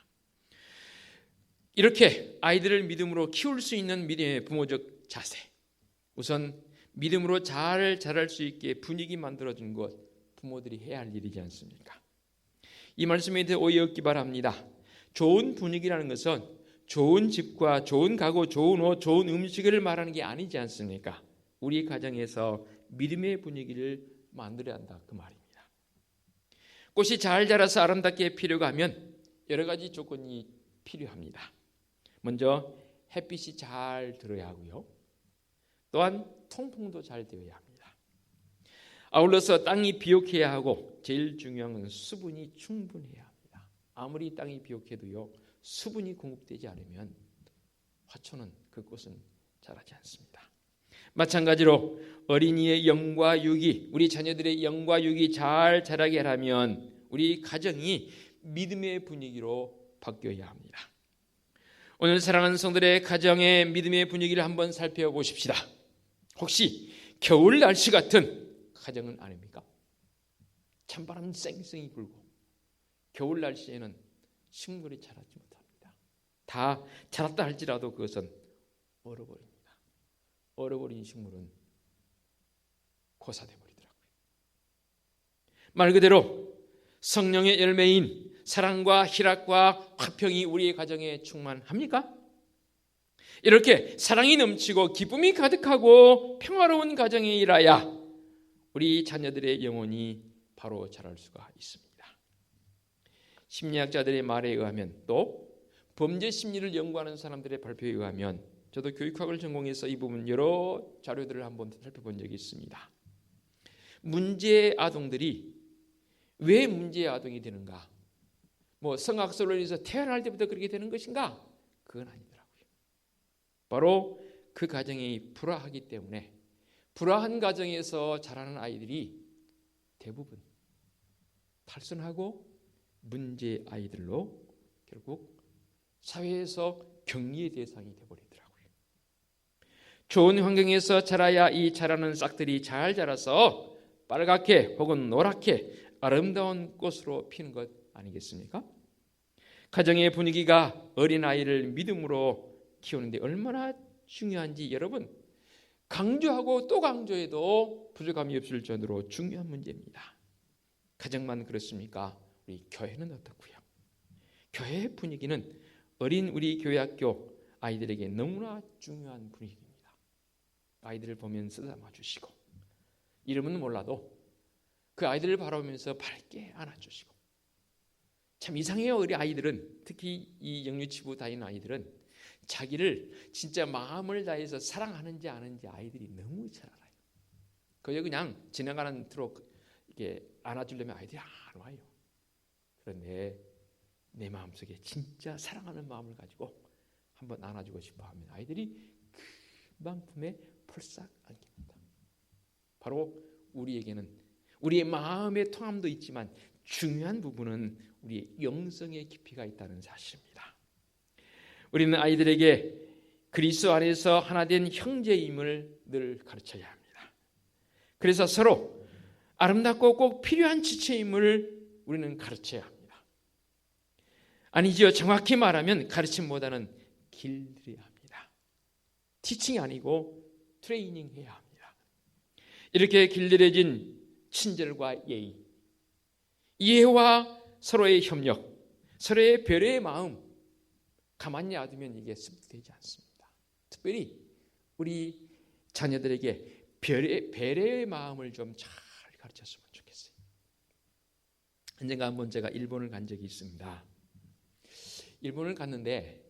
이렇게 아이들을 믿음으로 키울 수 있는 믿음의 부모적 자세, 우선 믿음으로 잘 자랄 수 있게 분위기 만들어준 것 부모들이 해야 할 일이지 않습니까? 이 말씀에 대해 오해 없기 바랍니다. 좋은 분위기라는 것은 좋은 집과 좋은 가구, 좋은 옷, 좋은 음식을 말하는 게 아니지 않습니까? 우리 가정에서 믿음의 분위기를 만들어야 한다 그 말입니다. 꽃이 잘 자라서 아름답게 피려고 하면 여러 가지 조건이 필요합니다. 먼저 햇빛이 잘 들어야 하고요. 또한 통풍도 잘 되어야 합니다. 아울러서 땅이 비옥해야 하고 제일 중요한 건 수분이 충분해야 합니다. 아무리 땅이 비옥해도요 수분이 공급되지 않으면 화초는 그 꽃은 자라지 않습니다. 마찬가지로 어린이의 영과 육이, 우리 자녀들의 영과 육이 잘 자라게 하려면 우리 가정이 믿음의 분위기로 바뀌어야 합니다. 오늘 사랑하는 성도들의 가정의 믿음의 분위기를 한번 살펴보십시다. 혹시 겨울 날씨 같은 가정은 아닙니까? 찬바람 쌩쌩이 불고 겨울 날씨에는 식물이 자라지 못합니다. 다 자랐다 할지라도 그것은 얼어버립니다. 얼어버린 식물은 고사돼 버리더라고요. 말 그대로 성령의 열매인 사랑과 희락과 화평이 우리의 가정에 충만합니까? 이렇게 사랑이 넘치고 기쁨이 가득하고 평화로운 가정이 일어야 우리 자녀들의 영혼이 바로 자랄 수가 있습니다. 심리학자들의 말에 의하면 또 범죄 심리를 연구하는 사람들의 발표에 의하면, 저도 교육학을 전공해서 이 부분 여러 자료들을 한번 살펴본 적이 있습니다. 문제 아동들이 왜 문제 아동이 되는가? 뭐 성악설론에서 태어날 때부터 그렇게 되는 것인가? 그건 아니더라고요. 바로 그 가정이 불화하기 때문에, 불화한 가정에서 자라는 아이들이 대부분 탈선하고 문제 아이들로 결국 사회에서 격리의 대상이 되어버리더라고요. 좋은 환경에서 자라야 이 자라는 싹들이 잘 자라서 빨갛게 혹은 노랗게 아름다운 꽃으로 피는 것 아니겠습니까? 가정의 분위기가 어린아이를 믿음으로 키우는데 얼마나 중요한지 여러분, 강조하고 또 강조해도 부족함이 없을 정도로 중요한 문제입니다. 가정만 그렇습니까? 우리 교회는 어떻고요? 교회의 분위기는 어린 우리 교회학교 아이들에게 너무나 중요한 분위기입니다. 아이들을 보면 쓰다마 주시고, 이름은 몰라도 그 아이들을 바라보면서 밝게 안아주시고. 참 이상해요. 우리 아이들은, 특히 이 영유치부 다니는 아이들은 자기를 진짜 마음을 다해서 사랑하는지 아는지 아이들이 너무 잘 알아요. 그냥 지나가는 트럭 이렇게 안아주려면 아이들이 안 와요. 그런데 내 마음속에 진짜 사랑하는 마음을 가지고 한번 안아주고 싶어 하면 아이들이 금방 품에 폴싹 안깁니다. 바로 우리에게는 우리의 마음의 통함도 있지만 중요한 부분은 우리의 영성의 깊이가 있다는 사실입니다. 우리는 아이들에게 그리스도 안에서 하나 된 형제임을 늘 가르쳐야 합니다. 그래서 서로 아름답고 꼭 필요한 지체임을 우리는 가르쳐야 합니다. 아니지요. 정확히 말하면 가르침보다는 길들여야 합니다. 티칭이 아니고 트레이닝 해야 합니다. 이렇게 길들여진 친절과 예의, 이해와 서로의 협력, 서로의 배려의 마음 가만히 놔두면 이게 습득되지 않습니다. 특별히 우리 자녀들에게 배려의 마음을 좀 잘 가르쳤으면 좋겠어요. 언젠가 한번 제가 일본을 간 적이 있습니다. 일본을 갔는데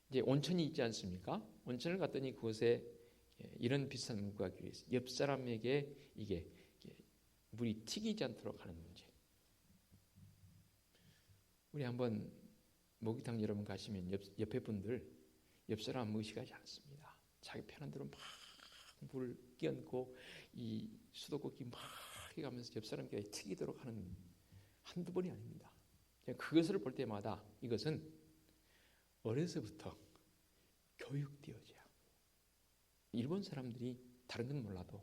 이제 온천이 있지 않습니까? 온천을 갔더니 그곳에 이런 비슷한 문구가 있어요. 옆 사람에게 이게 물이 튀기지 않도록 하는 문제. 우리 한번 목욕탕 여러분 가시면 옆에 분들 옆 사람 무시하지 않습니다. 자기 편한 대로 막 물 끼얹고 이 수도꼭지 막 해가면서 옆 사람에게 튀기도록 하는 한두 번이 아닙니다. 그것을 볼 때마다 이것은 어려서부터 교육되어져야 합니다. 일본 사람들이 다른 건 몰라도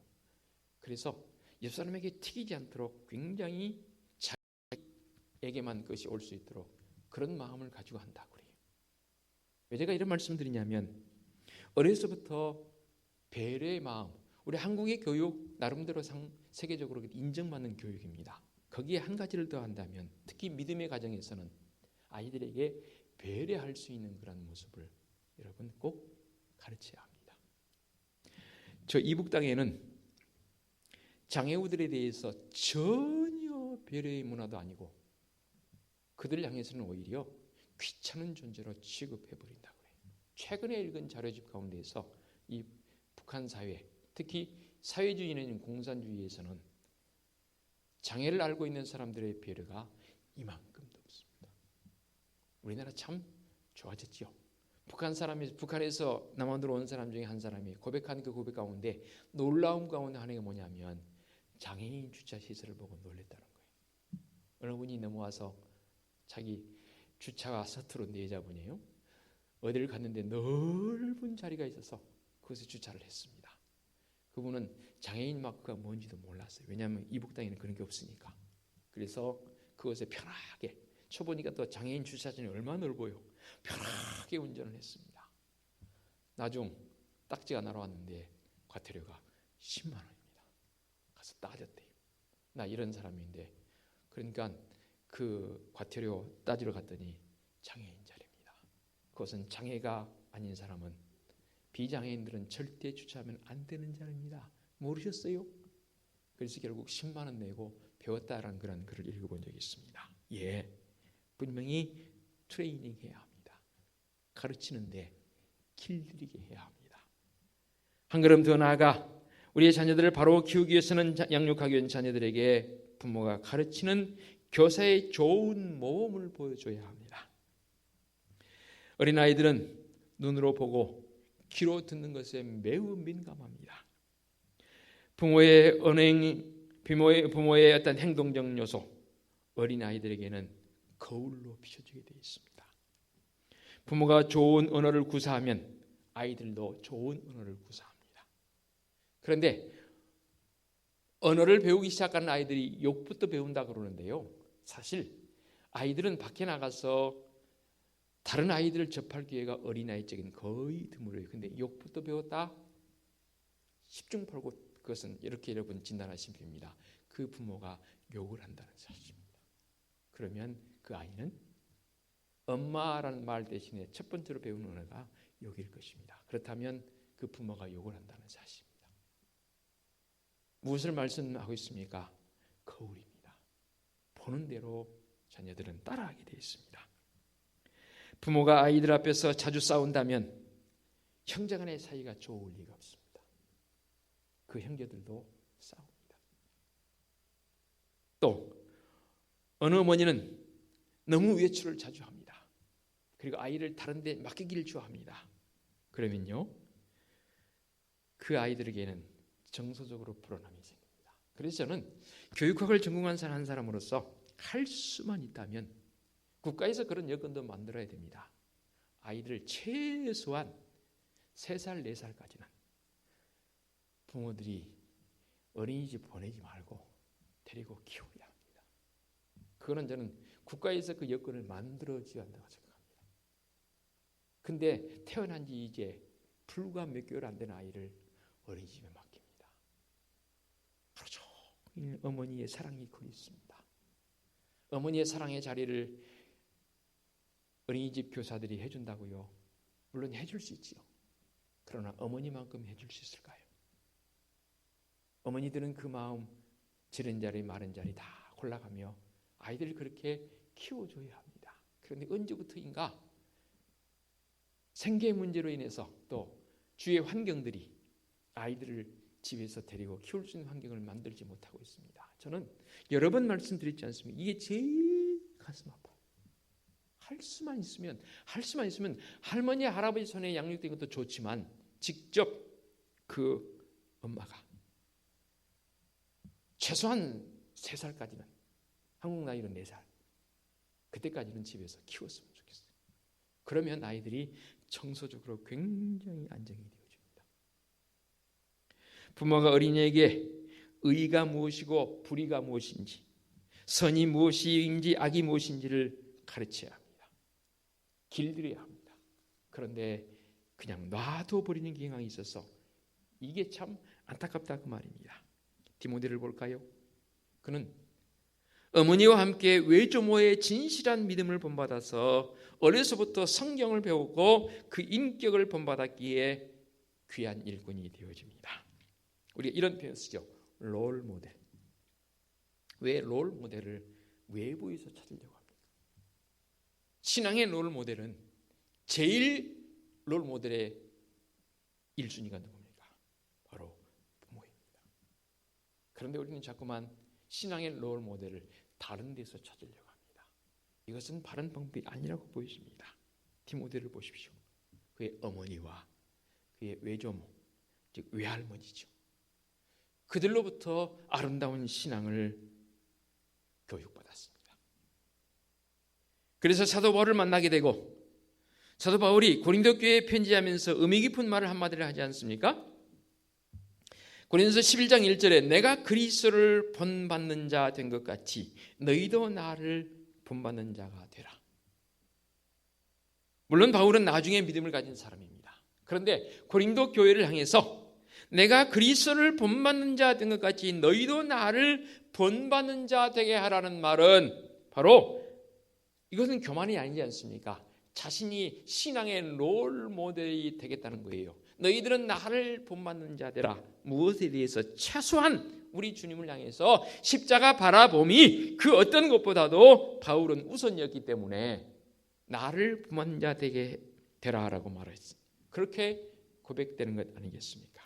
그래서 옆 사람에게 튀기지 않도록 굉장히 자기에게만 그것이 올 수 있도록 그런 마음을 가지고 한다고 그래요. 왜 제가 이런 말씀을 드리냐면 어려서부터 배려의 마음, 우리 한국의 교육 나름대로 세계적으로 인정받는 교육입니다. 거기에 한 가지를 더 한다면 특히 믿음의 가정에서는 아이들에게 배려할 수 있는 그런 모습을 여러분 꼭 가르쳐야 합니다. 저 이북 땅에는 장애우들에 대해서 전혀 배려의 문화도 아니고 그들을 향해서는 오히려 귀찮은 존재로 취급해버린다고 해요. 최근에 읽은 자료집 가운데에서 이 북한 사회, 특히 사회주의는 공산주의에서는 장애를 알고 있는 사람들의 배려가 이만큼도 없습니다. 우리나라 참 좋아졌죠. 북한에서 남한으로 온 사람 중에 한 사람이 고백한 그 고백 가운데 놀라운 가운데 하나가 뭐냐면 장애인 주차 시설을 보고 놀랬다는 거예요. 어느 분이 넘어와서 자기 주차가 서투로 내자분이에요. 어디를 갔는데 넓은 자리가 있어서 그곳에 주차를 했습니다. 그분은 장애인 마크가 뭔지도 몰랐어요. 왜냐하면 이북 땅에는 그런 게 없으니까. 그래서 그곳에 편하게 쳐보니까 또 장애인 주차장이 얼마나 넓어요. 편하게 운전을 했습니다. 나중 딱지가 날아왔는데 과태료가 10만 원입니다. 가서 따졌대요. 나 이런 사람인데 그러니까 그 과태료 따지러 갔더니 장애인 자리입니다. 그것은 장애가 아닌 사람은 비장애인들은 절대 주차하면 안 되는 자리입니다. 모르셨어요? 그래서 결국 10만 원 내고 배웠다라는 그런 글을 읽어본 적이 있습니다. 예, 분명히 트레이닝 해야 합니다. 가르치는데 길들이게 해야 합니다. 한 걸음 더 나아가 우리의 자녀들을 바로 키우기 위해서는 양육하기 위한 자녀들에게 부모가 가르치는 교사의 좋은 모범을 보여줘야 합니다. 어린아이들은 눈으로 보고 귀로 듣는 것에 매우 민감합니다. 부모의 어떤 행동적 요소, 어린아이들에게는 거울로 비춰지게 되어 있습니다. 부모가 좋은 언어를 구사하면 아이들도 좋은 언어를 구사합니다. 그런데 언어를 배우기 시작하는 아이들이 욕부터 배운다 그러는데요. 사실 아이들은 밖에 나가서 다른 아이들을 접할 기회가 어린아이 적인 거의 드물어요. 근데 욕부터 배웠다? 10중 8구 그것은 이렇게 여러분 진단하시면 됩니다. 그 부모가 욕을 한다는 사실입니다. 그러면 그 아이는 엄마라는 말 대신에 첫 번째로 배우는 언어가 욕일 것입니다. 그렇다면 그 부모가 욕을 한다는 사실입니다. 무엇을 말씀하고 있습니까? 거울입니다. 보는 대로 자녀들은 따라하게 되어 있습니다. 부모가 아이들 앞에서 자주 싸운다면 형제간의 사이가 좋을 리가 없습니다. 그 형제들도 싸웁니다. 또 어느 어머니는 너무 외출을 자주 합니다. 그리고 아이를 다른 데 맡기기를 좋아합니다. 그러면요, 그 아이들에게는 정서적으로 불안함이 생깁니다. 그래서 저는 교육학을 전공한 한 사람으로서 할 수만 있다면 국가에서 그런 여건도 만들어야 됩니다. 아이들을 최소한 3살, 4살까지는 부모들이 어린이집 보내지 말고 데리고 키워야 합니다. 그거는 저는 국가에서 그 여건을 만들어줘야 한다고 생각합니다. 근데 태어난 지 이제 불과 몇 개월 안 된 아이를 어린이집에 맡깁니다. 하루 종일 어머니의 사랑이 거기 있습니다. 어머니의 사랑의 자리를 어린이집 교사들이 해준다고요? 물론 해줄 수 있지요. 그러나 어머니만큼 해줄 수 있을까요? 어머니들은 그 마음 지른 자리 마른 자리 다 골라가며 아이들을 그렇게 키워줘야 합니다. 그런데 언제부터인가 생계 문제로 인해서 또 주위의 환경들이 아이들을 집에서 데리고 키울 수 있는 환경을 만들지 못하고 있습니다. 저는 여러 번 말씀드렸지 않습니까? 이게 제일 가슴 아파요. 할 수만 있으면 할머니 할아버지 손에 양육된 것도 좋지만 직접 그 엄마가 최소한 3살까지는 한국 나이로 4살 그때까지는 집에서 키웠으면 좋겠어요. 그러면 아이들이 정서적으로 굉장히 안정이 되어집니다. 부모가 어린이에게 의가 무엇이고 불의가 무엇인지, 선이 무엇인지 악이 무엇인지를 가르쳐야 합니다. 길들여야 합니다. 그런데 그냥 놔둬버리는 경향이 있어서 이게 참 안타깝다 그 말입니다. 디모데를 볼까요? 그는 어머니와 함께 외조모의 진실한 믿음을 본받아서 어려서부터 성경을 배우고 그 인격을 본받았기에 귀한 일꾼이 되어집니다. 우리가 이런 표현 쓰죠. 롤 모델. 왜 롤 모델을 외부에서 찾으려고 합니까? 신앙의 롤 모델은 제일 롤 모델의 1순위가 누굽니까? 바로 부모입니다. 그런데 우리는 자꾸만 신앙의 롤 모델을 다른 데서 찾으려고 합니다. 이것은 바른 방법이 아니라고 보여집니다. 디모데를 보십시오. 그의 어머니와 그의 외조모, 즉 외할머니죠. 그들로부터 아름다운 신앙을 교육받았습니다. 그래서 사도 바울을 만나게 되고 사도 바울이 고린도 교회에 편지하면서 의미 깊은 말을 한마디를 하지 않습니까? 고린도서 11장 1절에 내가 그리스도를 본받는 자 된 것 같이 너희도 나를 본받는 자가 되라. 물론 바울은 나중에 믿음을 가진 사람입니다. 그런데 고린도 교회를 향해서 내가 그리스도를 본받는 자 된 것 같이 너희도 나를 본받는 자 되게 하라는 말은 바로 이것은 교만이 아니지 않습니까? 자신이 신앙의 롤 모델이 되겠다는 거예요. 너희들은 나를 본받는 자 되라. 무엇에 대해서? 최소한 우리 주님을 향해서 십자가 바라봄이 그 어떤 것보다도 바울은 우선이었기 때문에 나를 본받는 자 되게 되라 하라고 말했습니다. 그렇게 고백되는 것 아니겠습니까?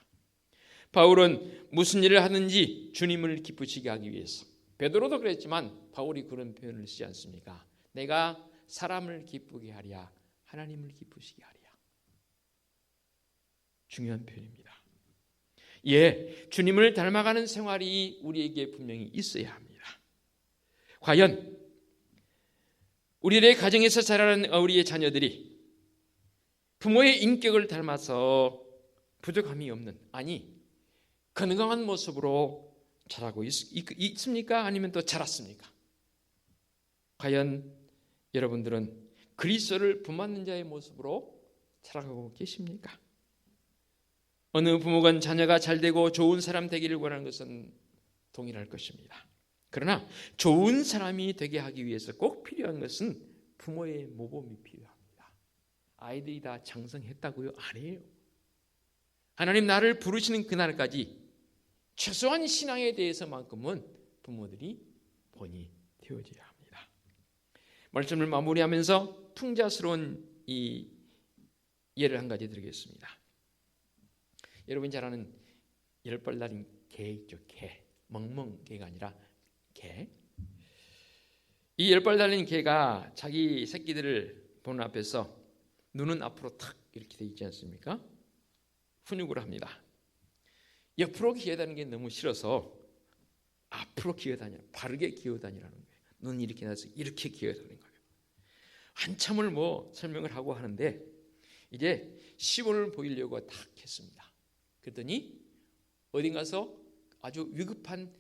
바울은 무슨 일을 하든지 주님을 기쁘시게 하기 위해서, 베드로도 그랬지만 바울이 그런 표현을 쓰지 않습니까? 내가 사람을 기쁘게 하랴, 하나님을 기쁘시게 하랴. 중요한 표현입니다. 예, 주님을 닮아가는 생활이 우리에게 분명히 있어야 합니다. 과연 우리의 가정에서 자라는 우리의 자녀들이 부모의 인격을 닮아서 부족함이 없는, 아니 건강한 모습으로 자라고 있습니까? 아니면 또 자랐습니까? 과연 여러분들은 그리스도를 본받는 자의 모습으로 자라가고 계십니까? 어느 부모건 자녀가 잘되고 좋은 사람 되기를 원하는 것은 동일할 것입니다. 그러나 좋은 사람이 되게 하기 위해서 꼭 필요한 것은 부모의 모범이 필요합니다. 아이들이 다 장성했다고요? 아니에요. 하나님 나를 부르시는 그날까지 최소한 신앙에 대해서만큼은 부모들이 본이 되어져야 합니다. 말씀을 마무리하면서 풍자스러운 이 예를 한 가지 드리겠습니다. 여러분이 잘 아는 10발 달린 개 있죠. 개. 멍멍개가 아니라 개. 이 10발 달린 개가 자기 새끼들을 보는 앞에서 눈은 앞으로 탁 이렇게 돼 있지 않습니까? 훈육을 합니다. 옆으로 기어다니는 게 너무 싫어서 앞으로 기어다녀, 바르게 기어다니라는 거예요. 눈 이렇게 나서 이렇게 기어다니는 거예요. 한참을 설명을 하고 하는데 이제 시범을 보이려고 탁 했습니다. 그랬더니 어딘 가서 아주 위급한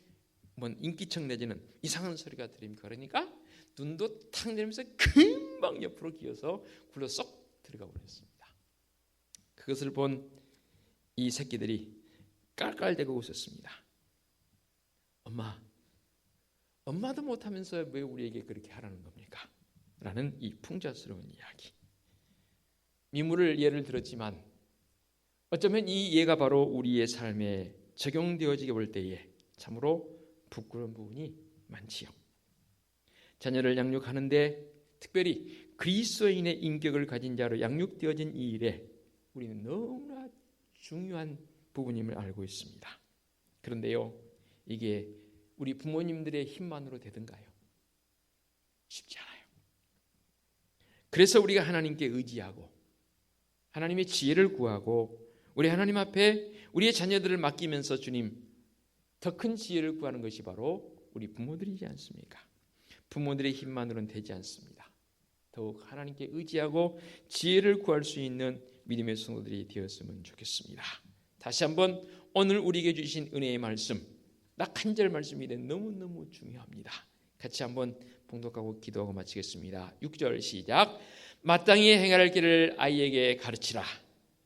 인기척 내지는 이상한 소리가 들립니다. 그러니까 눈도 탁 내리면서 금방 옆으로 기어서 굴러 쏙 들어가 버렸습니다. 그것을 본 이 새끼들이 깔깔대고 웃었습니다. 엄마도 못하면서 왜 우리에게 그렇게 하라는 겁니까? 라는 이 풍자스러운 이야기. 미물을 예를 들었지만 어쩌면 이 예가 바로 우리의 삶에 적용되어지게 볼 때에 참으로 부끄러운 부분이 많지요. 자녀를 양육하는데 특별히 그리스도인의 인격을 가진 자로 양육되어진 이 일에 우리는 너무나 중요한 부분임을 알고 있습니다. 그런데요, 이게 우리 부모님들의 힘만으로 되던가요? 쉽지 않아요. 그래서 우리가 하나님께 의지하고 하나님의 지혜를 구하고 우리 하나님 앞에 우리의 자녀들을 맡기면서 주님 더 큰 지혜를 구하는 것이 바로 우리 부모들이지 않습니까? 부모들의 힘만으로는 되지 않습니다. 더욱 하나님께 의지하고 지혜를 구할 수 있는 믿음의 성도들이 되었으면 좋겠습니다. 다시 한번 오늘 우리에게 주신 은혜의 말씀, 딱 한 절 말씀인데 너무너무 중요합니다. 같이 한번 봉독하고 기도하고 마치겠습니다. 6절 시작. 마땅히 행해야 할 길을 아이에게 가르치라.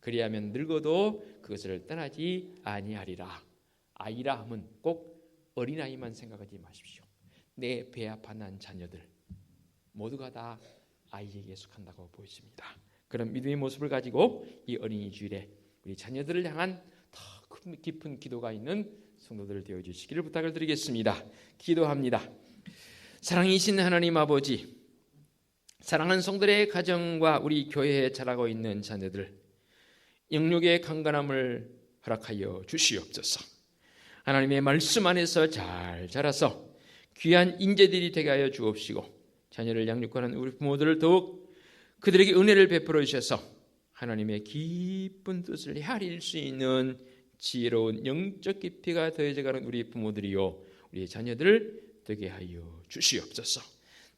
그리하면 늙어도 그것을 떠나지 아니하리라. 아이라 하면 꼭 어린아이만 생각하지 마십시오. 내 배 아파 난 자녀들 모두가 다 아이에게 속한다고 보여집니다. 그런 믿음의 모습을 가지고 이 어린이 주일에 우리 자녀들을 향한 더 깊은 기도가 있는 성도들 되어주시기를 부탁을 드리겠습니다. 기도합니다. 사랑이신 하나님 아버지, 사랑하는 성도들의 가정과 우리 교회에 자라고 있는 자녀들 영육의 강건함을 허락하여 주시옵소서. 하나님의 말씀 안에서 잘 자라서 귀한 인재들이 되게 하여 주옵시고 자녀를 양육하는 우리 부모들을 더욱 그들에게 은혜를 베풀어 주셔서 하나님의 기쁜 뜻을 헤아릴 수 있는 지혜로운 영적 깊이가 더해져가는 우리 부모들이요 우리 자녀들을 되게 하여 주시옵소서.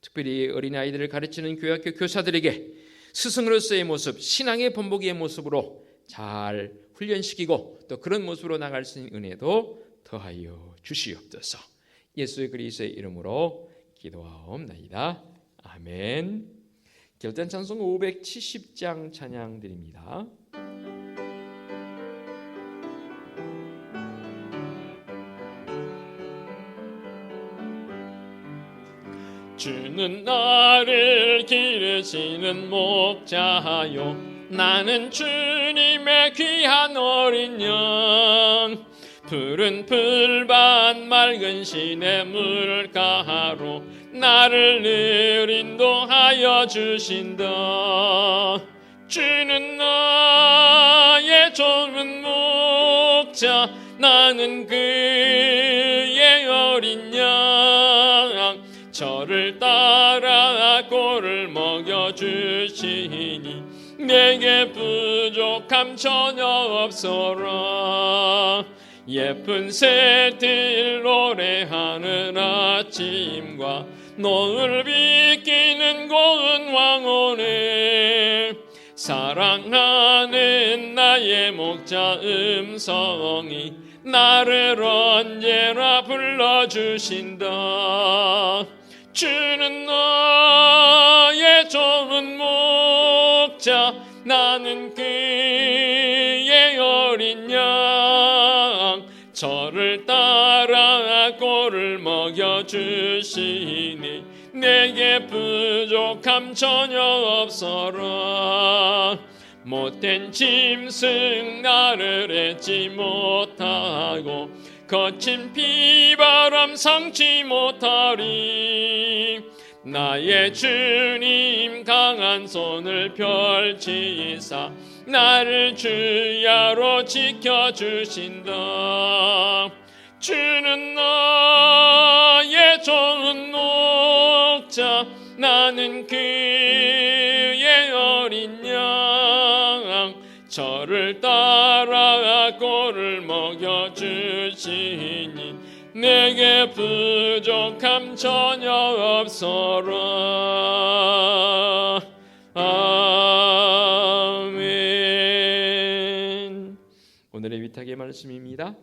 특별히 어린아이들을 가르치는 교학교 교사들에게 스승으로서의 모습, 신앙의 본보기의 모습으로 잘 훈련시키고 또 그런 모습으로 나갈 수 있는 은혜도 더하여 주시옵소서. 예수 그리스도의 이름으로 기도하옵나이다. 아멘. 결단 찬송 570장 찬양 드립니다. 주는 나를 기르시는 목자요 나는 주님의 귀한 어린 양 푸른 풀밭 맑은 시냇물가로 나를 늘 인도하여 주신다. 주는 나의 좋은 목자, 나는 그의 어린 양. 저를 따라 꼴을 먹여주시니 내게 부족함 전혀 없어라. 예쁜 새들 노래하는 아침과 노을 비끼는 고운 왕오네. 사랑하는 나의 목자 음성이 나를 언제나 불러주신다. 주는 나의 좋은 목자, 나는 그의 어린 양. 저를 따라 꼴을 먹여주시니 내게 부족함 전혀 없어라. 못된 짐승 나를 잊지 못하고 거친 비바람 상치 못하리. 나의 주님 강한 손을 펼치사 나를 주야로 지켜주신다. 주는 나의 좋은 목자, 나는 그의 어린 양. 저를 따라 꼴을 먹여주시니 내게 부족함 전혀 없어라. 아멘. 오늘의 위탁의 말씀입니다.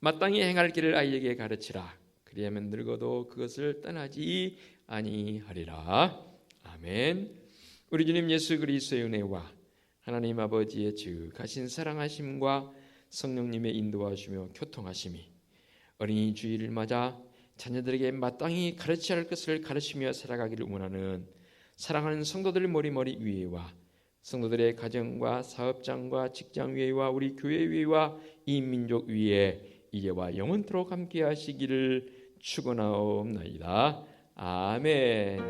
마땅히 행할 길을 아이에게 가르치라. 그리하면 늙어도 그것을 떠나지 아니하리라. 아멘. 우리 주님 예수 그리스도의 은혜와 하나님 아버지의 지극하신 사랑하심과 성령님의 인도하시며 교통하심이 어린이 주일을 맞아 자녀들에게 마땅히 가르쳐야 할 것을 가르치며 살아가기를 원하는 사랑하는 성도들 머리머리 위에와 성도들의 가정과 사업장과 직장 위에와 우리 교회 위에와 이 민족 위에 이제와 영원토록 함께 하시기를 축원하옵나이다. 아멘.